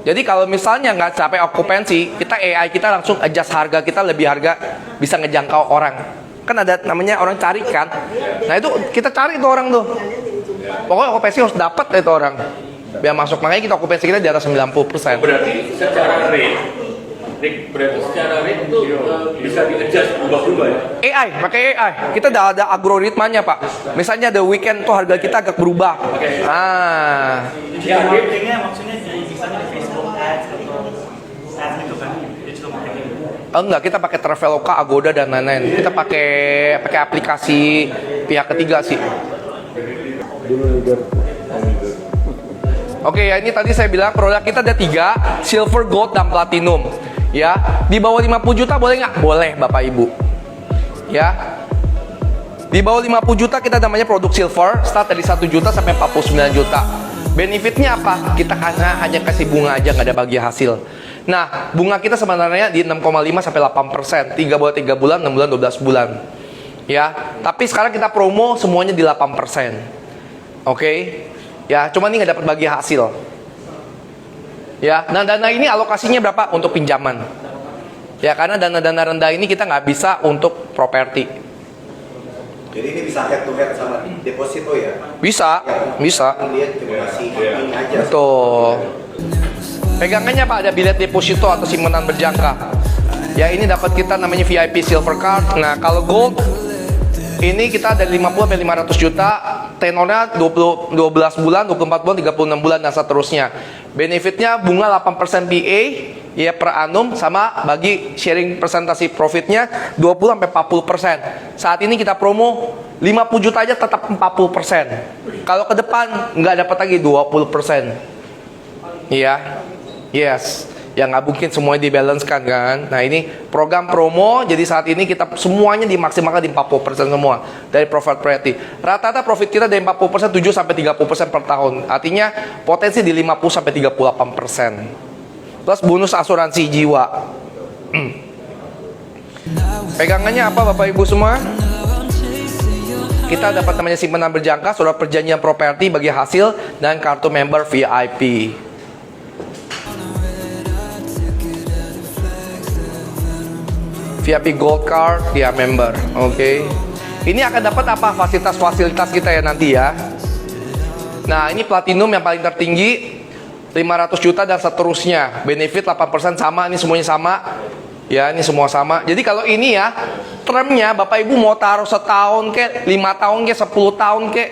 Jadi kalau misalnya nggak capai okupansi, kita AI kita langsung adjust harga kita lebih harga bisa ngejangkau orang. Kan ada namanya orang cari kan. Nah itu kita cari itu orang tuh. Pokoknya okupansi harus dapat itu orang biar masuk. Makanya kita okupansi kita di atas 90%. Berarti secara rate itu bisa di-adjust berubah-ubah ya? AI, pakai AI. Kita udah ada algoritmanya, Pak. Misalnya the weekend tuh harga kita agak berubah. Ya, marketingnya maksudnya misalnya di Facebook Ads atau ads itu kan digital marketing. Enggak, kita pakai Traveloka, Agoda dan lain-lain. Kita pakai aplikasi pihak ketiga sih. Oke ya, ini tadi saya bilang produk kita ada 3, silver, gold, dan platinum. Ya, di bawah 50 juta boleh nggak? Boleh, Bapak Ibu. Ya, di bawah 50 juta kita namanya produk silver, start dari 1 juta sampai 49 juta. Benefitnya apa? Kita hanya kasih bunga aja, nggak ada bagi hasil. Nah, bunga kita sebenarnya di 6,5 sampai 8%, 3 bulan, 6 bulan, 12 bulan. Ya, tapi sekarang kita promo semuanya di 8%. Oke. Ya, cuma ini nggak dapat bagi hasil. Ya, nah dana ini alokasinya berapa untuk pinjaman? Ya, karena dana-dana rendah ini kita nggak bisa untuk properti. Jadi ini bisa head to head sama deposito ya? Bisa, bisa. Dia cuma ngasih ini aja. Betul. Pegangannya Pak, ada bilet deposito atau simpanan berjangka. Ya, ini dapat kita namanya VIP Silver Card. Nah, kalau Gold ini kita ada 50 sampai 500 juta, tenornya 12 bulan, 24 bulan, 36 bulan dan seterusnya. Benefitnya bunga 8% PA ya per annum, sama bagi sharing presentasi profitnya 20 sampai 40%. Saat ini kita promo 50 juta aja tetap 40%. Kalau ke depan nggak dapat lagi 20%. Iya. Yes. Ya nggak mungkin semuanya dibalancekan kan. Nah ini program promo, jadi saat ini kita semuanya dimaksimalkan di 40% semua dari profit property. Rata-rata profit kita dari 40% 7 sampai 30% per tahun. Artinya potensi di 50 sampai 38%. Plus bonus asuransi jiwa. Pegangannya apa Bapak Ibu semua? Kita dapat namanya simpanan berjangka, surat perjanjian properti bagi hasil, dan kartu member VIP. VIP Gold Card, ya member, oke. Ini akan dapat apa fasilitas-fasilitas kita ya nanti ya. Nah ini Platinum yang paling tertinggi 500 juta dan seterusnya. Benefit 8% sama, ini semuanya sama. Ya ini semua sama. Jadi kalau ini ya termnya Bapak Ibu mau taruh setahun kek, 5 tahun kek, 10 tahun kek,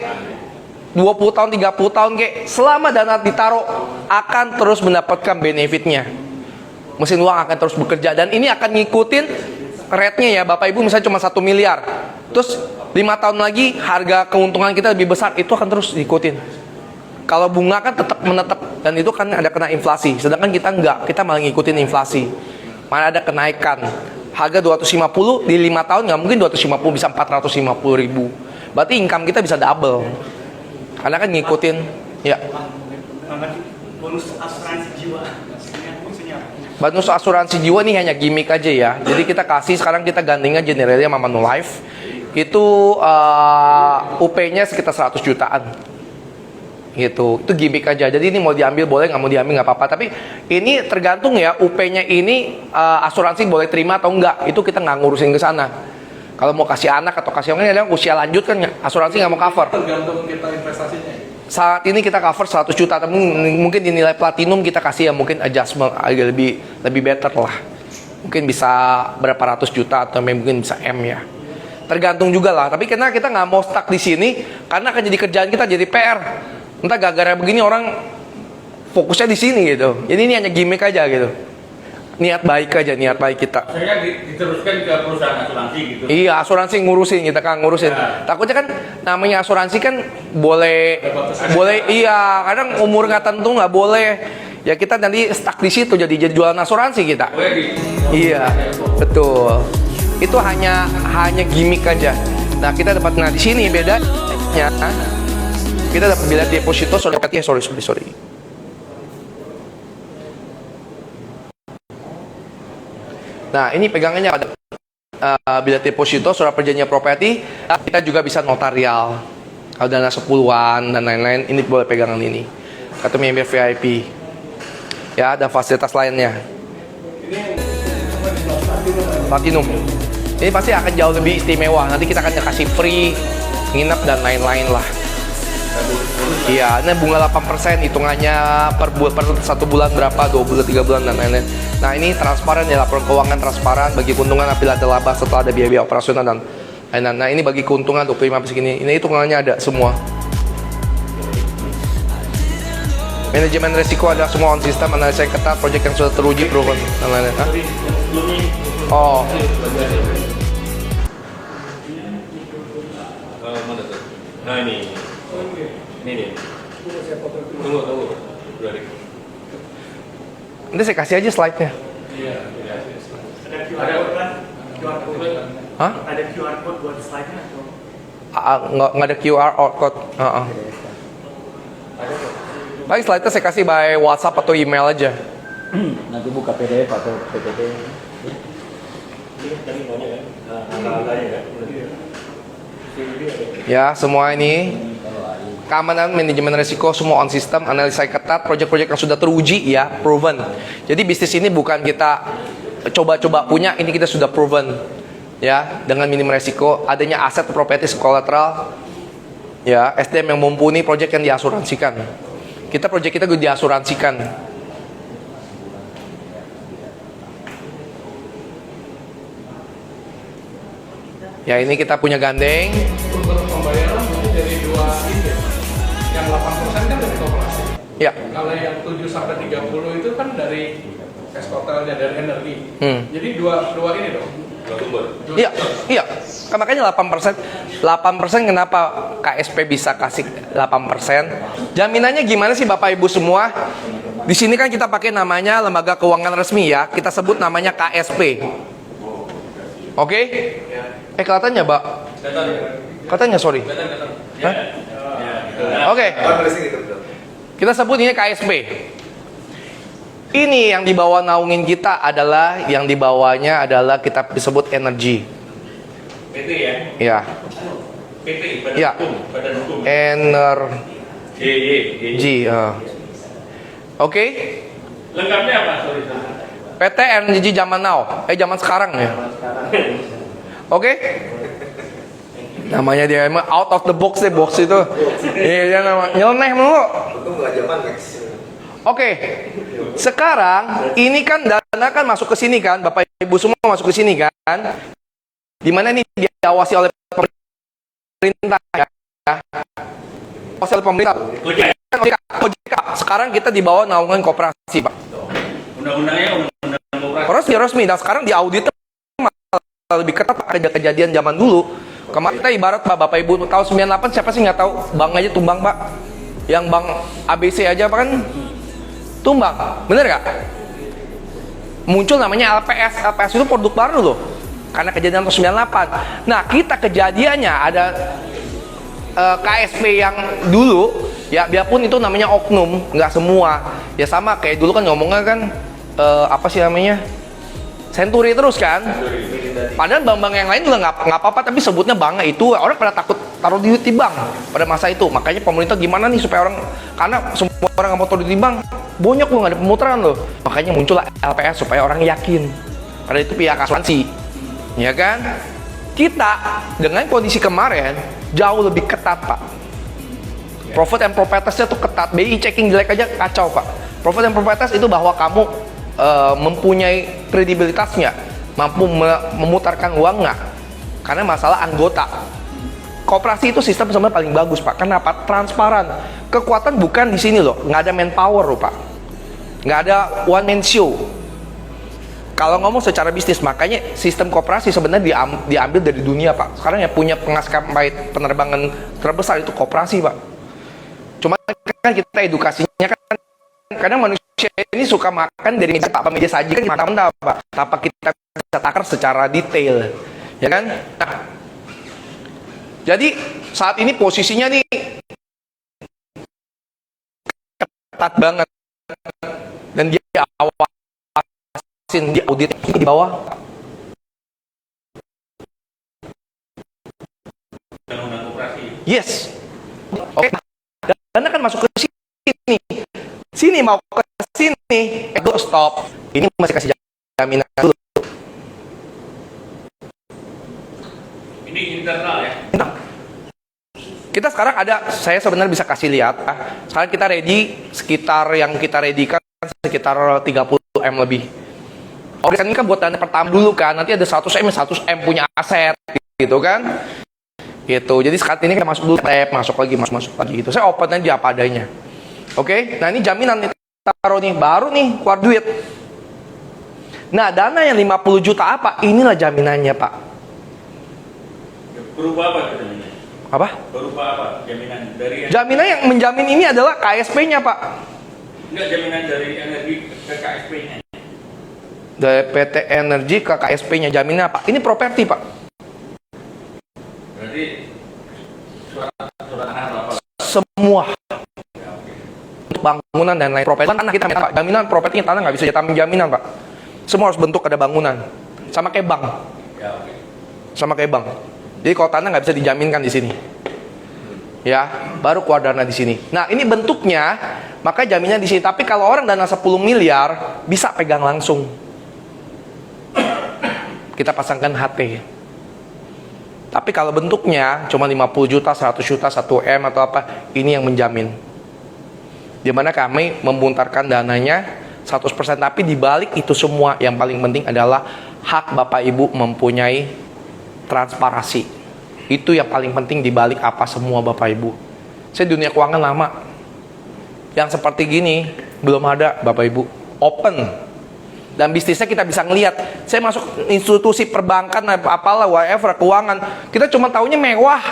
20 tahun, 30 tahun kek, selama dana ditaruh akan terus mendapatkan benefitnya. Mesin uang akan terus bekerja dan ini akan ngikutin rate-nya ya Bapak Ibu, misalnya cuma 1 miliar, terus 5 tahun lagi harga keuntungan kita lebih besar, itu akan terus diikutin. Kalau bunga kan tetap menetap dan itu kan ada kena inflasi, sedangkan kita enggak, kita malah ngikutin inflasi. Mana ada kenaikan harga 250 di 5 tahun, nggak mungkin 250 bisa 450 ribu, berarti income kita bisa double karena kan ngikutin ya. Bonus asuransi jiwa. Bonus asuransi jiwa ini hanya gimmick aja ya. Jadi kita kasih, sekarang kita gandeng aja nih realnya sama Manulife. Itu UP-nya sekitar 100 jutaan. Gitu. Itu gimmick aja. Jadi ini mau diambil boleh, nggak mau diambil nggak apa-apa. Tapi ini tergantung ya, UP-nya ini asuransi boleh terima atau enggak. Itu kita nggak ngurusin ke sana. Kalau mau kasih anak atau kasih orang yang usia lanjut kan asuransi nggak mau cover. Tergantung kita investasinya. Saat ini kita cover 100 juta, tapi mungkin di nilai platinum kita kasih ya mungkin adjustment agak lebih better lah. Mungkin bisa berapa ratus juta atau mungkin bisa M ya. Tergantung juga lah. Tapi karena kita nggak mau stuck di sini, karena akan jadi kerjaan kita jadi PR. Entah gara-gara begini orang fokusnya di sini gitu. Jadi ini hanya gimmick aja gitu. Niat baik aja, niat baik kita. Saya diteruskan ke perusahaan asuransi gitu. Iya, asuransi ngurusin, kita kan ngurusin. Ya. Takutnya kan namanya asuransi kan boleh iya, kadang umur nggak tentu nggak boleh. Ya kita nanti stuck di situ jadi jualan asuransi kita. Iya, betul. Itu hanya gimmick aja. Nah, kita dapat di sini bedanya. Kita dapat bilet deposito sorry. Nah, ini pegangannya ada bilet deposito, surat perjanjian properti. Kita juga bisa notarial. Kalau dana 10-an dan lain-lain, ini boleh pegangan ini. Kartu member VIP. Ya, ada fasilitas lainnya. Platinum. Ini pasti akan jauh lebih istimewa. Nanti kita akan kasih free nginep dan lain-lain lah. Iya, ini bunga 8% hitungannya per 1 bulan berapa, 2 bulan, 3 bulan dan lain-lain. Nah ini transparan ya, laporan keuangan transparan bagi keuntungan apabila ada laba setelah ada biaya operasional dan lain-lain. Nah ini bagi keuntungan 25 segini, ini hitungannya ada semua. Manajemen risiko ada semua on system, analisa yang ketat, proyek yang sudah teruji, proven dan lain-lain. Oh. Nah ini dia. Tunggu. Nanti saya kasih aja slide-nya. Ada QR code. Hah? Ada QR code buat slide-nya atau? Nggak ada QR code. Lagi slide-nya saya kasih by WhatsApp atau email aja. Nanti buka PDF atau PPT. Ya, semua ini keamanan, manajemen risiko, semua on system, analisa ketat, proyek-proyek yang sudah teruji ya, proven. Jadi bisnis ini bukan kita coba-coba punya, ini kita sudah proven ya, dengan minim risiko, adanya aset properties collateral ya, SDM yang mumpuni, proyek yang diasuransikan. Kita proyek kita juga diasuransikan. Ya, ini kita punya gandeng. Untuk pembayaran mungkin dari dua ini, yang 8% kan dari koperasi. Ya. Kalau yang 7 sampai 30 itu kan dari cash totalnya dari energi. Jadi dua ini dong. Dua sumber. Iya, iya. Makanya 8%. 8% kenapa KSP bisa kasih 8%? Jaminannya gimana sih Bapak Ibu semua? Di sini kan kita pakai namanya lembaga keuangan resmi ya. Kita sebut namanya KSP. Oke? Kelihatannya, Mbak? Katanya, sorry. Hah? Oke. Kita sebut ini KSP. Ini yang dibawa naungin kita adalah, yang dibawanya adalah kita disebut energi. PT ya? Ya. PT, Badan Ya. Hukum. Badan Hukum. Energi. Oke. Lengkapnya apa? Sorry. PT Energi zaman now. Zaman sekarang ya. Oke. Namanya dia emang out of the box deh, box itu. Iya, dia nama nyeleneh mulu. Oke. Sekarang ini kan dana kan masuk ke sini kan, Bapak Ibu semua masuk ke sini kan. Di mana ini diawasi oleh pemerintah ya. Diawasi oleh pemerintah. OJK. Sekarang kita di bawah naungan koperasi, Pak. Undang-undangnya undang-undang koperasi. Resmi dan sekarang diaudit lebih ketat kejadian zaman dulu. Kemarin kita ibarat Bapak Ibu tahun 98 siapa sih nggak tahu, bank aja tumbang Pak. Yang bank ABC aja Pak kan tumbang, bener nggak? Muncul namanya LPS. LPS itu produk baru loh, karena kejadian tahun 98. Nah kita kejadiannya ada KSP yang dulu ya, biarpun itu namanya oknum, nggak semua. Ya sama kayak dulu kan ngomongnya kan apa sih namanya? Senturi terus kan. Padahal bank-bank yang lain juga nggak apa-apa, tapi sebutnya bank itu orang pada takut taruh duit di bank pada masa itu. Makanya pemerintah gimana nih supaya orang, karena semua orang nggak mau taruh duit di bank, bonyok loh, nggak ada pemutaran loh. Makanya muncul LPS supaya orang yakin. Pada itu pihak asuransi, ya kan? Kita dengan kondisi kemarin jauh lebih ketat Pak. Profit and propertiesnya tuh ketat. BI checking jelek aja kacau Pak. Profit and properties itu bahwa kamu mempunyai kredibilitasnya, mampu memutarkan uang nggak? Karena masalah anggota. Koperasi itu sistem sebenarnya paling bagus Pak. Kenapa? Transparan. Kekuatan bukan di sini loh. Nggak ada manpower loh Pak. Nggak ada one man show. Kalau ngomong secara bisnis, makanya sistem koperasi sebenarnya diambil dari dunia Pak. Sekarang yang punya maskapai penerbangan terbesar itu koperasi Pak. Cuma kan kita edukasinya kan, kadang manusia ini suka makan dari meja apa meja saji kan makan apa, tanpa kita bisa takar secara detail, ya kan? Nah, jadi saat ini posisinya nih ketat banget dan dia awasin, dia audit di bawah. Undang-undang koperasi. Yes. Oke. Dana kan masuk ke sini. Sini mau ke sini. Stop. Ini masih kasih jaminan dulu. Ini internal ya. Kita sekarang ada, saya sebenarnya bisa kasih lihat. Sekarang kita ready, sekitar yang kita ready kan sekitar 30M lebih. Oke, ini kan buat dana pertama dulu kan. Nanti ada 100M punya aset gitu kan. Gitu. Jadi saat ini kita masuk dulu, masuk lagi gitu. Saya open aja apa adanya. Oke. Nah, ini jaminan nih, taruh nih, baru nih keluar duit. Nah, dana yang 50 juta apa? Inilah jaminannya, Pak. Berupa apa jaminannya? Apa? Berupa apa jaminan dari Jaminan yang menjamin ini adalah KSP-nya, Pak. enggak, jaminan dari energi ke KSP-nya. Dari PT Energi ke KSP-nya, jaminannya apa? Ini properti, Pak. Berarti surat tanah apa? Semua untuk bangunan dan lain properti tanah kita Pak. Jaminan propertinya tanah nggak bisa jadi jaminan Pak. Semua harus bentuk ada bangunan. Sama kayak bank. Ya, oke. Sama kayak bank. Jadi kalau tanah nggak bisa dijaminkan di sini. Ya, baru keluar dana di sini. Nah, ini bentuknya, maka jaminnya di sini. Tapi kalau orang dana 10 miliar, bisa pegang langsung. Kita pasangkan HT. Tapi kalau bentuknya cuma 50 juta, 100 juta, 1M atau apa, ini yang menjamin. Dimana kami membuntarkan dananya 100%. Tapi dibalik itu semua, yang paling penting adalah hak Bapak Ibu mempunyai transparansi. Itu yang paling penting dibalik apa semua Bapak Ibu. Saya dunia keuangan lama. Yang seperti gini belum ada Bapak Ibu. Open. Dan bisnisnya kita bisa ngelihat. Saya masuk institusi perbankan, apalah, whatever, keuangan. Kita cuma taunya mewah.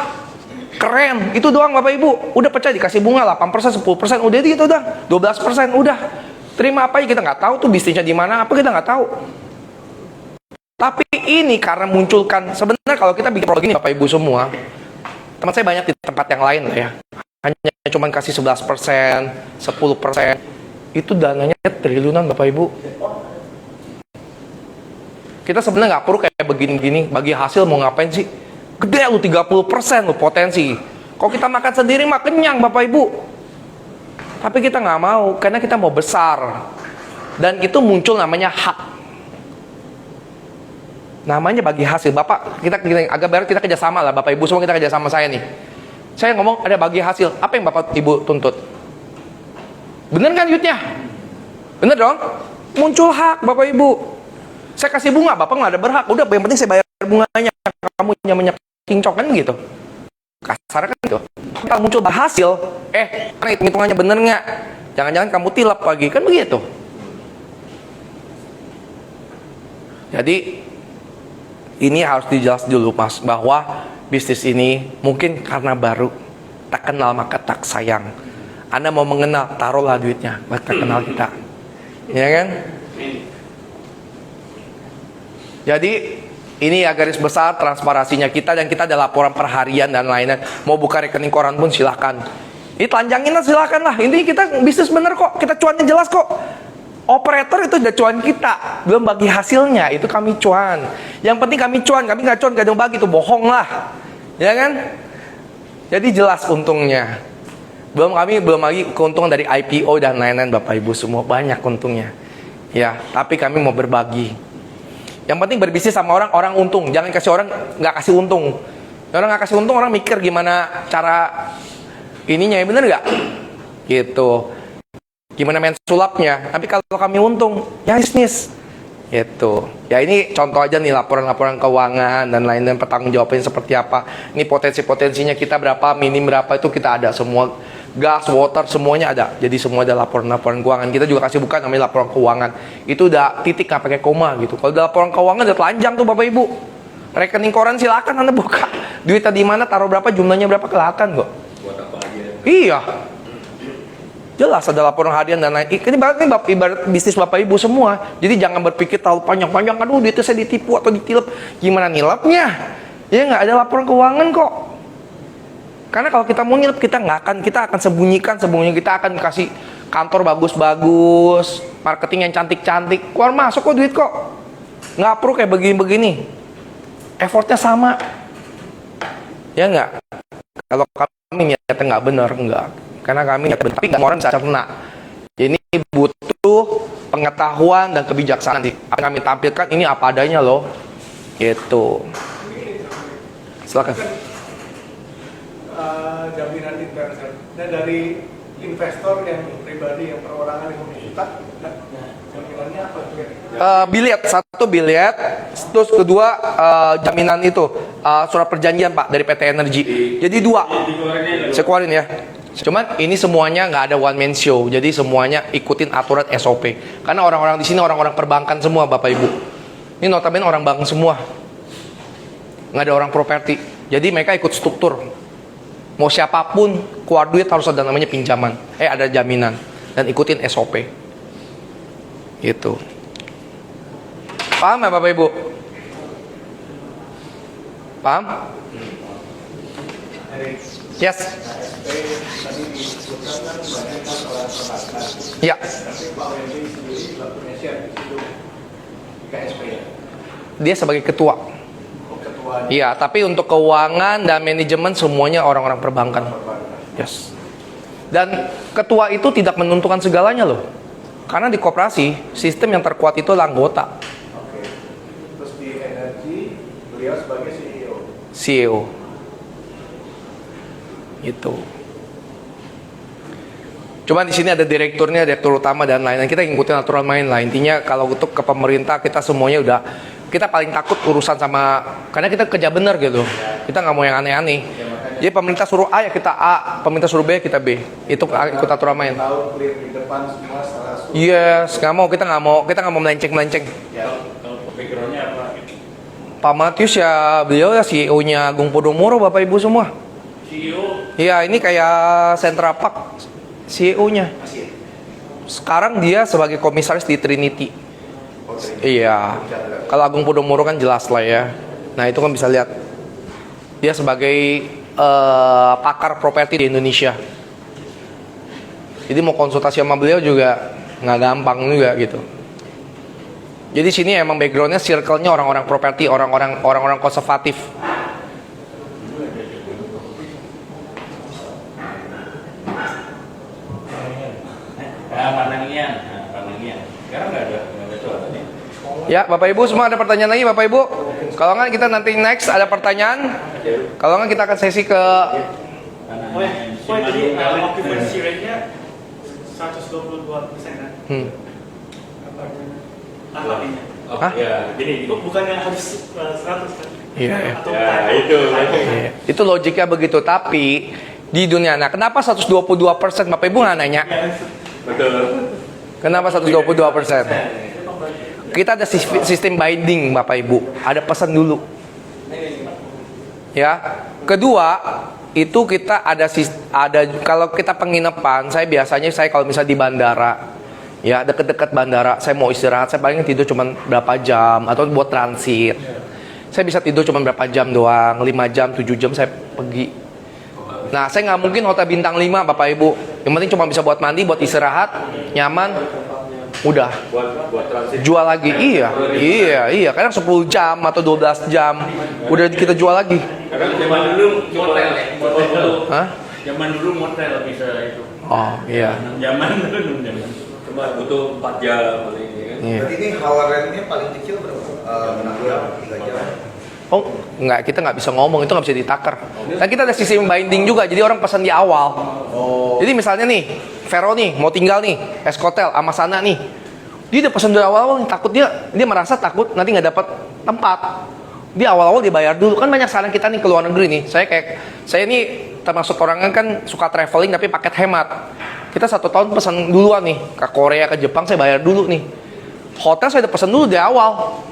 Keren. Itu doang Bapak Ibu. Udah percaya dikasih bunga 8%, 10%. Udah gitu udah. 12%. Udah. Terima apa ya kita nggak tahu tuh bisnisnya di mana. Apa kita nggak tahu. Tapi ini karena munculkan, sebenarnya kalau kita bikin produk ini Bapak Ibu semua, teman saya banyak di tempat yang lain lah ya, hanya cuma kasih 11%, 10%, itu dananya triliunan Bapak Ibu. Kita sebenarnya nggak perlu kayak begini-gini, bagi hasil mau ngapain sih? Gede lu 30% lu potensi. Kalau kita makan sendiri mah kenyang Bapak Ibu. Tapi kita nggak mau, karena kita mau besar. Dan itu muncul namanya hak. Namanya bagi hasil. Bapak, kita agak baru kita kerjasama lah Bapak Ibu semua, kita kerjasama saya nih. Saya ngomong ada bagi hasil. Apa yang Bapak Ibu tuntut? Bener kan duitnya? Bener dong? Muncul hak Bapak Ibu. Saya kasih bunga, Bapak nggak ada berhak. Udah, yang penting saya bayar bunganya. Kamu nyamannya kincok kan gitu. Kasar kan gitu. Kalau muncul hasil, hitungannya bener nggak? Jangan-jangan kamu tilap lagi, kan begitu. Jadi ini harus dijelas dulu Mas, bahwa bisnis ini mungkin karena baru, tak kenal maka tak sayang. Anda mau mengenal, taruhlah duitnya, buat tak kenal kita. Ya kan? Jadi ini ya garis besar transparansinya kita, dan kita ada laporan per harian dan lain-lain. Mau buka rekening koran pun silahkan. Ini telanjangin lah silahkan lah. Ini kita bisnis bener kok, kita cuannya jelas kok. Operator itu udah cuan kita, belum bagi hasilnya, itu kami cuan. Yang penting kami cuan, kami nggak cuan, gak ada yang bagi, itu bohong lah, ya kan? Jadi jelas untungnya. Belum lagi keuntungan dari IPO dan lain-lain Bapak Ibu semua, banyak untungnya. Ya, tapi kami mau berbagi. Yang penting berbisnis sama orang untung, jangan kasih orang nggak kasih untung. Orang nggak kasih untung, orang mikir gimana cara ininya, ya bener nggak? Gitu. Gimana main sulapnya. Tapi kalau kami untung, ya bisnis gitu. Ya ini contoh aja nih, laporan-laporan keuangan dan lain-lain, pertanggungjawabannya seperti apa. Ini potensi-potensinya kita berapa, minim berapa, itu kita ada semua. Gas, water, semuanya ada. Jadi semua ada laporan-laporan keuangan. Kita juga kasih buka namanya laporan keuangan. Itu udah titik, nggak pakai koma gitu. Kalau udah laporan keuangan udah telanjang tuh Bapak Ibu. Rekening koran silakan Anda buka. Duitnya di mana, taruh berapa, jumlahnya berapa, kelihatan kok. Iya. Jelas ada laporan harian dan lain. Ini ibarat bisnis Bapak Ibu semua. Jadi jangan berpikir terlalu panjang-panjang. Aduh, duitnya saya ditipu atau ditilep. Gimana nilapnya? Ya nggak ada laporan keuangan kok. Karena kalau kita mau nilep, kita akan sembunyikan. Kita akan kasih kantor bagus-bagus, marketing yang cantik-cantik. Keluar masuk kok duit kok. Nggak perlu kayak begini-begini. Effortnya sama. Ya nggak? Kalau kami niatnya nggak benar, nggak. Karena kami tapi nggak orang bisa cerna. Ini butuh pengetahuan dan kebijaksanaan. Apa yang kami tampilkan ini apa adanya loh. Gitu. Silakan. Jaminan investor. Dan dari investor yang pribadi, yang perorangan yang meminta, jaminannya apa? Biliet, satu biliet, terus kedua jaminan itu surat perjanjian Pak dari PT Energi. Jadi dua. Saya keluarin ya. Cuman ini semuanya nggak ada one man show, jadi semuanya ikutin aturan SOP. Karena orang-orang di sini orang-orang perbankan semua Bapak Ibu. Ini notabene orang bank semua, nggak ada orang properti. Jadi mereka ikut struktur. Mau siapapun keluar duit harus ada namanya pinjaman, ada jaminan, dan ikutin SOP. Gitu. Paham ya Bapak Ibu? Paham? Yes. Ya. Dia sebagai ketua. Iya, tapi untuk keuangan dan manajemen semuanya orang-orang perbankan. Yes. Dan ketua itu tidak menentukan segalanya loh. Karena di koperasi, sistem yang terkuat itu adalah anggota. Oke. Terus di energi, beliau sebagai CEO. CEO. Itu. Cuma di sini ada direkturnya, direktur utama dan lain-lain. Kita ngikutin aturan main lah. Intinya kalau untuk ke pemerintah kita semuanya udah, kita paling takut urusan sama, karena kita kerja bener gitu. Kita nggak mau yang aneh-aneh. Jadi pemerintah suruh A ya kita A, pemerintah suruh B ya kita B. Itu ikut aturan main. Tahu clear di depan semua secara Yes, nggak mau, kita nggak mau melenceng. Kalau backgroundnya apa? Pak Matius ya, beliau ya CEO-nya Agung Podomoro, Bapak Ibu semua. CEO Iya, ini kayak Central Park CEO-nya. Sekarang dia sebagai komisaris di Trinity. Iya. Kalau Agung Podomoro kan jelas lah ya. Nah, itu kan bisa lihat. Dia sebagai pakar properti di Indonesia. Jadi mau konsultasi sama beliau juga nggak gampang juga gitu. Jadi sini emang backgroundnya circle-nya orang-orang properti, orang-orang konservatif. Panangian. Sekarang nggak ada suaranya. Ya, Bapak Ibu semua ada pertanyaan lagi, Bapak Ibu? Kalau nggak kita nanti next ada pertanyaan. Kalau nggak kita akan sesi ke occupancy rate-nya 122% kan? Apa ini? Hah? Ya, gini. Bukannya harus 100 kan? Iya, ya. Atau Ya, itu. Iya. Itu logiknya begitu, tapi di dunia, nah kenapa 122%? Bapak Ibu nggak nanya? Betul. Kenapa 122%? Kita ada sistem binding, Bapak Ibu. Ada pesan dulu. Ya. Kedua, itu kita ada kalau kita penginapan, saya biasanya kalau misalnya di bandara, ya deket-deket bandara, saya mau istirahat, saya paling tidur cuma berapa jam atau buat transit. Saya bisa tidur cuma berapa jam doang, 5 jam, 7 jam saya pergi. Nah, saya nggak mungkin hotel bintang 5, Bapak Ibu. Yang penting cuma bisa buat mandi, buat istirahat, nyaman, udah. Buat transit. Jual lagi, iya. Kadang 10 jam atau 12 jam, udah kita jual lagi. Karena zaman dulu motel. Hah? Zaman dulu motel bisa itu. Oh, iya. Zaman. Cuma butuh 4 jam paling ya kan. Iya. Berarti ini hour rate-nya paling kecil berapa? 6 jam, 3 jam. Oh, enggak, kita nggak bisa ngomong, itu nggak bisa ditakar. Dan kita ada sistem binding juga, jadi orang pesan di awal. Jadi misalnya nih, Vero nih, mau tinggal nih, Eskotel, sama Sana nih. Dia udah pesan dari awal-awal, takut dia merasa takut nanti nggak dapat tempat. Dia awal-awal dia bayar dulu. Kan banyak saran kita nih ke luar negeri nih. Saya ini termasuk orang kan suka traveling tapi paket hemat. Kita 1 tahun pesan duluan nih, ke Korea, ke Jepang, saya bayar dulu nih. Hotel saya udah pesan dulu dari awal.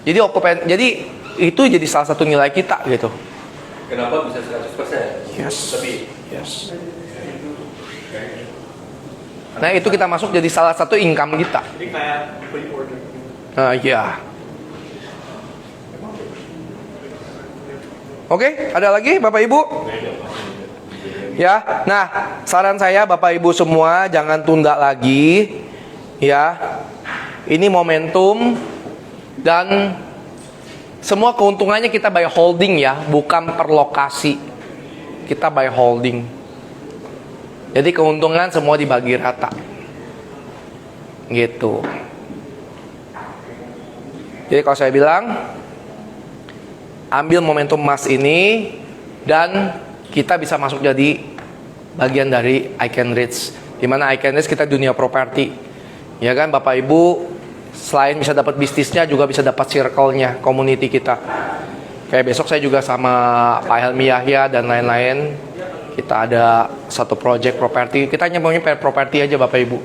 Jadi itu jadi salah satu nilai kita gitu. Kenapa bisa 100%? Yes. Lebih. Yes. Nah, itu kita masuk jadi salah satu income kita. Jadi kayak pre-order. Iya. Oke, ada lagi Bapak Ibu? Ya, nah saran saya Bapak Ibu semua jangan tunda lagi. Ya, ini momentum dan semua keuntungannya kita buy holding ya, bukan per lokasi. Kita buy holding. Jadi keuntungan semua dibagi rata. Gitu. Jadi kalau saya bilang, ambil momentum emas ini dan kita bisa masuk jadi bagian dari Icon REITs. Dimana Icon REITs kita dunia properti. Ya kan Bapak Ibu, selain bisa dapat bisnisnya juga bisa dapat circle-nya, community kita. Kayak besok saya juga sama Pak Helmi Yahya dan lain-lain. Kita ada satu project properti. Kita hanya maunya properti aja Bapak Ibu.